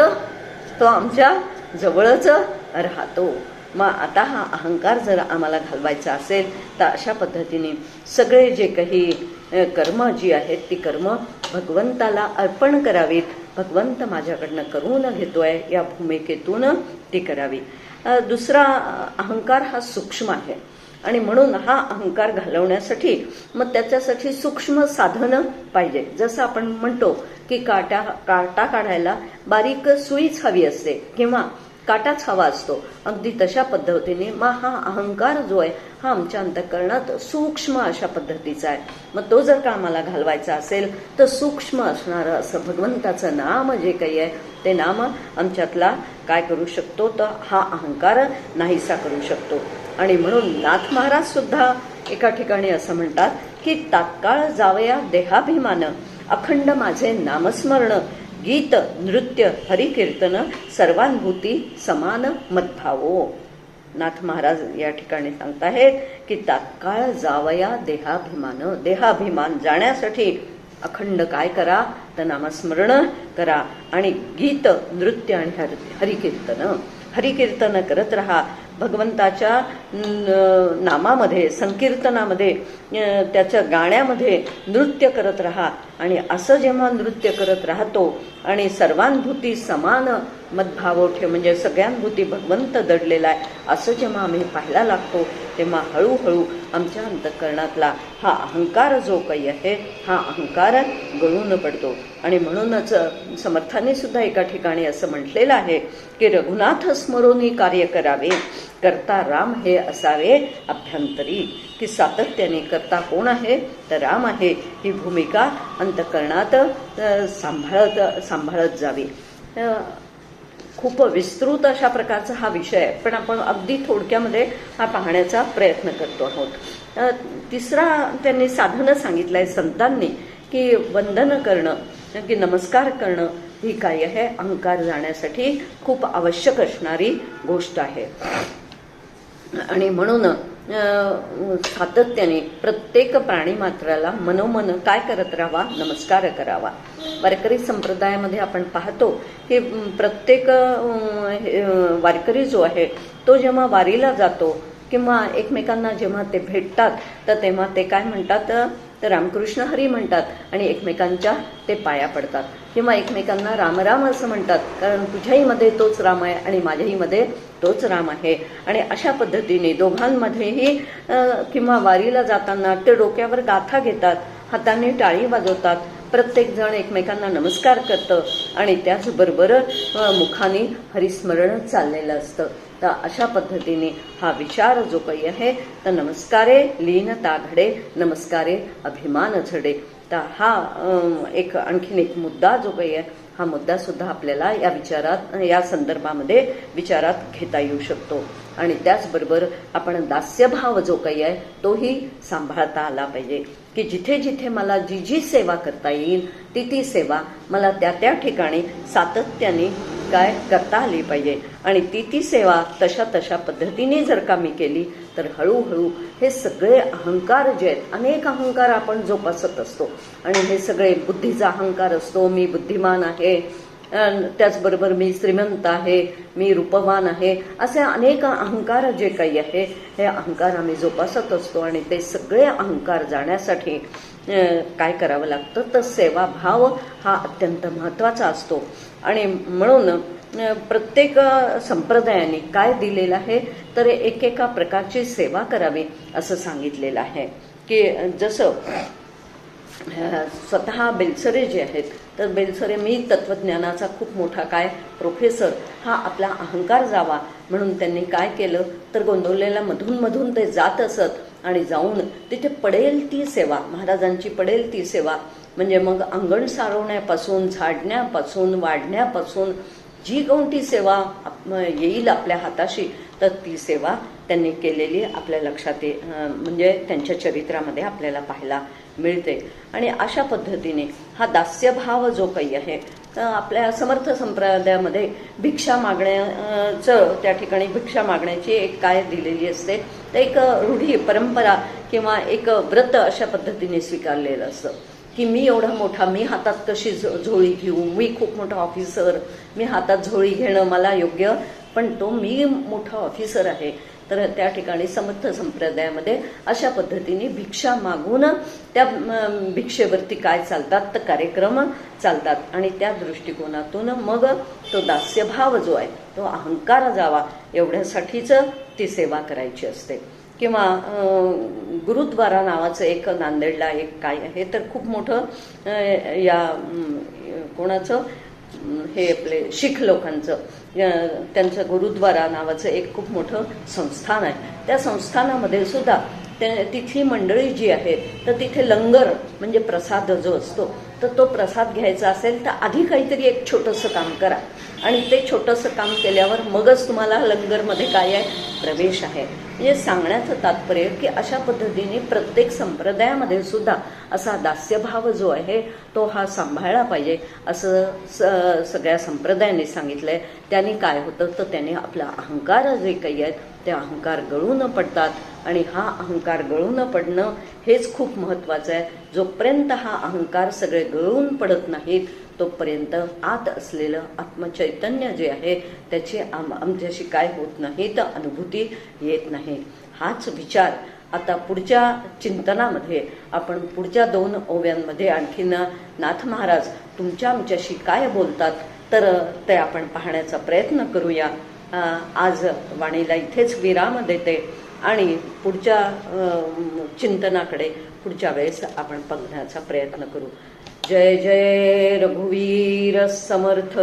B: तो आमच्या जवळच राहतो. मग आता हा अहंकार जर आम्हाला घालवायचा असेल तर अशा पद्धतीने सगळे जे काही कर्म जी आहेत ती कर्म भगवंताला अर्पण करावीत. भगवंत माझ्याकडनं करून घेतोय या भूमिकेतून ती करावी. दुसरा अहंकार हा सूक्ष्म आहे आणि म्हणून हा अहंकार घालवण्यासाठी मग त्याच्यासाठी सूक्ष्म साधन पाहिजे. जसं आपण म्हणतो की काटा काढायला बारीक सुईच हवी असते किंवा काटाच हवा असतो, अगदी तशा पद्धतीने मग हा अहंकार जो आहे हा आमच्या अंतःकरणात सूक्ष्म अशा पद्धतीचा आहे. मग तो जर का आम्हाला घालवायचा असेल तर सूक्ष्म असणारं असं भगवंताचं नाम जे काही आहे ते नाम आमच्यातला काय करू शकतो, तर हा अहंकार नाहीसा करू शकतो. आणि म्हणून नाथ महाराज सुद्धा एका ठिकाणी असं म्हणतात की तात्काळ जावया देहाभिमान, अखंड माझे नामस्मरण, गीत नृत्य हरिकीर्तन, सर्वानुभूती समान मद्भावो. नाथ महाराज या ठिकाणी सांगताहेत की तात्काळ जावया देहाभिमान. देहाभिमान जाण्यासाठी अखंड काय करा, तर नामस्मरण करा आणि गीत नृत्य आणि हरिकीर्तन करत राहा. भगवंताच्या नामामध्ये, संकीर्तनामध्ये, त्याच्या गाण्यामध्ये नृत्य करत राहा. आणि असं जेव्हा नृत्य करत राहतो आणि सर्वांभूती समान मदभावोठे म्हणजे सगळ्यांभूती भगवंत दडलेला आहे असं जेव्हा आम्ही पाहायला लागतो तेव्हा हळूहळू आमच्या अंतःकरणातला हा अहंकार जो काही आहे हा अहंकार गळून पडतो. आणि म्हणूनच समर्थांनी सुद्धा एका ठिकाणी असं म्हटलेलं आहे की रघुनाथ स्मरोनी कार्य करावे, करता राम हे असावे अभ्यंतरी. की सातत्याने करता कोण आहे तर राम आहे ही भूमिका अंतःकरणात सांभाळत जावी. खूप विस्तृत अशा प्रकारचा हा विषय आहे, पण आपण अगदी थोडक्यामध्ये हा पाहण्याचा प्रयत्न करतो आहोत. तिसरा त्यांनी साधनं सांगितलं आहे संतांनी की वंदन करणं की नमस्कार करणं ही काय आहे अहंकार जाण्यासाठी खूप आवश्यक असणारी गोष्ट आहे. आणि म्हणून सातत्याने प्रत्येक प्राणीमात्राला मनोमन काय करत राहावा नमस्कार करावा. वारकरी संप्रदायामध्ये आपण पाहतो की प्रत्येक वारकरी जो आहे तो जेव्हा वारीला जातो किंवा एकमेकांना जेव्हा ते भेटतात तर तेव्हा ते काय म्हणतात तर रामकृष्ण हरी म्हणतात आणि एकमेकांच्या ते पाया पडतात किंवा एकमेकांना रामराम असं म्हणतात, कारण तुझ्याहीमध्ये तोच राम आहे आणि माझ्याहीमध्ये तोच राम आहे. आणि अशा पद्धतीने दोघांमध्येही किंवा वारीला जाताना ते डोक्यावर गाथा घेतात, हाताने टाळी वाजवतात, प्रत्येकजण एकमेकांना नमस्कार करतं आणि त्याचबरोबर मुखाने हरिस्मरण चाललेलं असतं. तर अशा पद्धतीने हा विचार जो काही आहे तर नमस्कारे लीनता घडे, नमस्कारे अभिमान झडे. तर हा आणखीन एक मुद्दा जो काही आहे हा मुद्दा सुद्धा आपल्याला या विचारात या संदर्भामध्ये विचारात घेता येऊ शकतो. आणि त्याचबरोबर आपण दास्यभाव जो काही आहे तोही सांभाळता आला पाहिजे की जिथे जिथे मला जी जी सेवा करता येईल ती सेवा मला त्या त्या ठिकाणी सातत्याने काय करता आली पाहिजे. आणि ती सेवा तशा पद्धतीने जर का मी केली तर हळूहळू हे सगळे अहंकार जे आहेत, अनेक अहंकार आपण जोपासत असतो आणि हे सगळे बुद्धीचा अहंकार असतो, मी बुद्धिमान आहे, त्याचबरोबर मी श्रीमंत आहे, मी रूपवान आहे, असे अनेक अहंकार जे काही आहे हे अहंकार आम्ही जोपासत असतो. आणि ते सगळे अहंकार जाण्यासाठी काय करावं लागतं तर सेवाभाव हा अत्यंत महत्त्वाचा असतो. आणि म्हणून प्रत्येक संप्रदायाने काय दिलेलं आहे तर एकेका प्रकारची सेवा करावी असं सांगितलेलं आहे. की जसं स्वतः बेलसरे जे आहेत तर बेलसरे मी तत्वज्ञानाचा खूप मोठा काय प्रोफेसर हा आपला अहंकार जावा म्हणून त्यांनी काय केलं तर गोंदवलेला मधून ते जात असत आणि जाऊन तिथे पडेल ती सेवा, महाराजांची पडेल ती सेवा म्हणजे मग अंगण सारवण्यापासून झाडण्यापासून वाढण्यापासून जी कोणती सेवा येईल आपल्या हाताशी तर ती सेवा त्यांनी केलेली आपल्या लक्षात म्हणजे त्यांच्या चरित्रामध्ये आपल्याला पाहायला मिळते. आणि अशा पद्धतीने हा दास्यभाव जो काही आहे आपल्या समर्थ संप्रदायामध्ये भिक्षा मागण्याचं त्या ठिकाणी भिक्षा मागण्याची एक काय दिलेली असते तर एक रूढी परंपरा किंवा एक व्रत अशा पद्धतीने स्वीकारलेलं असतं की मी एवढा मोठा, मी हातात कशी झोळी घेऊ, मी खूप मोठा ऑफिसर, मी हातात झोळी घेणं मला योग्य, पण तो मी मोठा ऑफिसर आहे. तर त्या ठिकाणी समर्थ संप्रदायामध्ये अशा पद्धतीने भिक्षा मागून त्या भिक्षेवरती काय चालतात तर कार्यक्रम चालतात आणि त्या दृष्टिकोनातून मग तो दास्यभाव जो आहे तो अहंकार जावा एवढ्यासाठीच ती सेवा करायची असते. किंवा गुरुद्वारा नावाचं एक नांदेडला एक काय आहे तर खूप मोठं या कोणाचं हे आपले शीख लोकांचं त्यांचं गुरुद्वारा नावाचं एक खूप मोठं संस्थान आहे. त्या संस्थानामध्ये सुद्धा तिथली मंडळी जी आहे तर तिथे लंगर म्हणजे प्रसाद जो असतो तर तो प्रसाद घ्यायचा असेल तर आधी काहीतरी एक छोटंसं काम करा आणि ते छोटंसं काम केल्यावर मगच तुम्हाला लंगरमध्ये काय आहे प्रवेश आहे. म्हणजे सांगण्याचं तात्पर्य की अशा पद्धतीने प्रत्येक संप्रदायामध्ये सुद्धा असा दास्यभाव जो आहे तो हा सांभाळला पाहिजे असं सगळ्या संप्रदायांनी सांगितलंय. त्यांनी काय होतं तर त्याने आपला अहंकार जे काही आहेत ते अहंकार गळून पडतात आणि हा अहंकार गळून पडणं हेच खूप महत्त्वाचं आहे. जोपर्यंत हा अहंकार सगळे गळून पडत नाहीत तोपर्यंत आत असलेलं आत्मचैतन्य जे आहे त्याची आमच्याशी काय होत नाही तर अनुभूती येत नाही. हाच विचार आता पुढच्या चिंतनामध्ये आपण पुढच्या 2 ओव्यांमध्ये आणखीन नाथ महाराज तुमच्या आमच्याशी काय बोलतात तर ते आपण पाहण्याचा प्रयत्न करूया. आज वाणीला इथेच विराम देते आणि पुढच्या चिंतनाकडे पुढच्या वेळेस आपण बघण्याचा प्रयत्न करू. जय जय रघुवीर समर्थ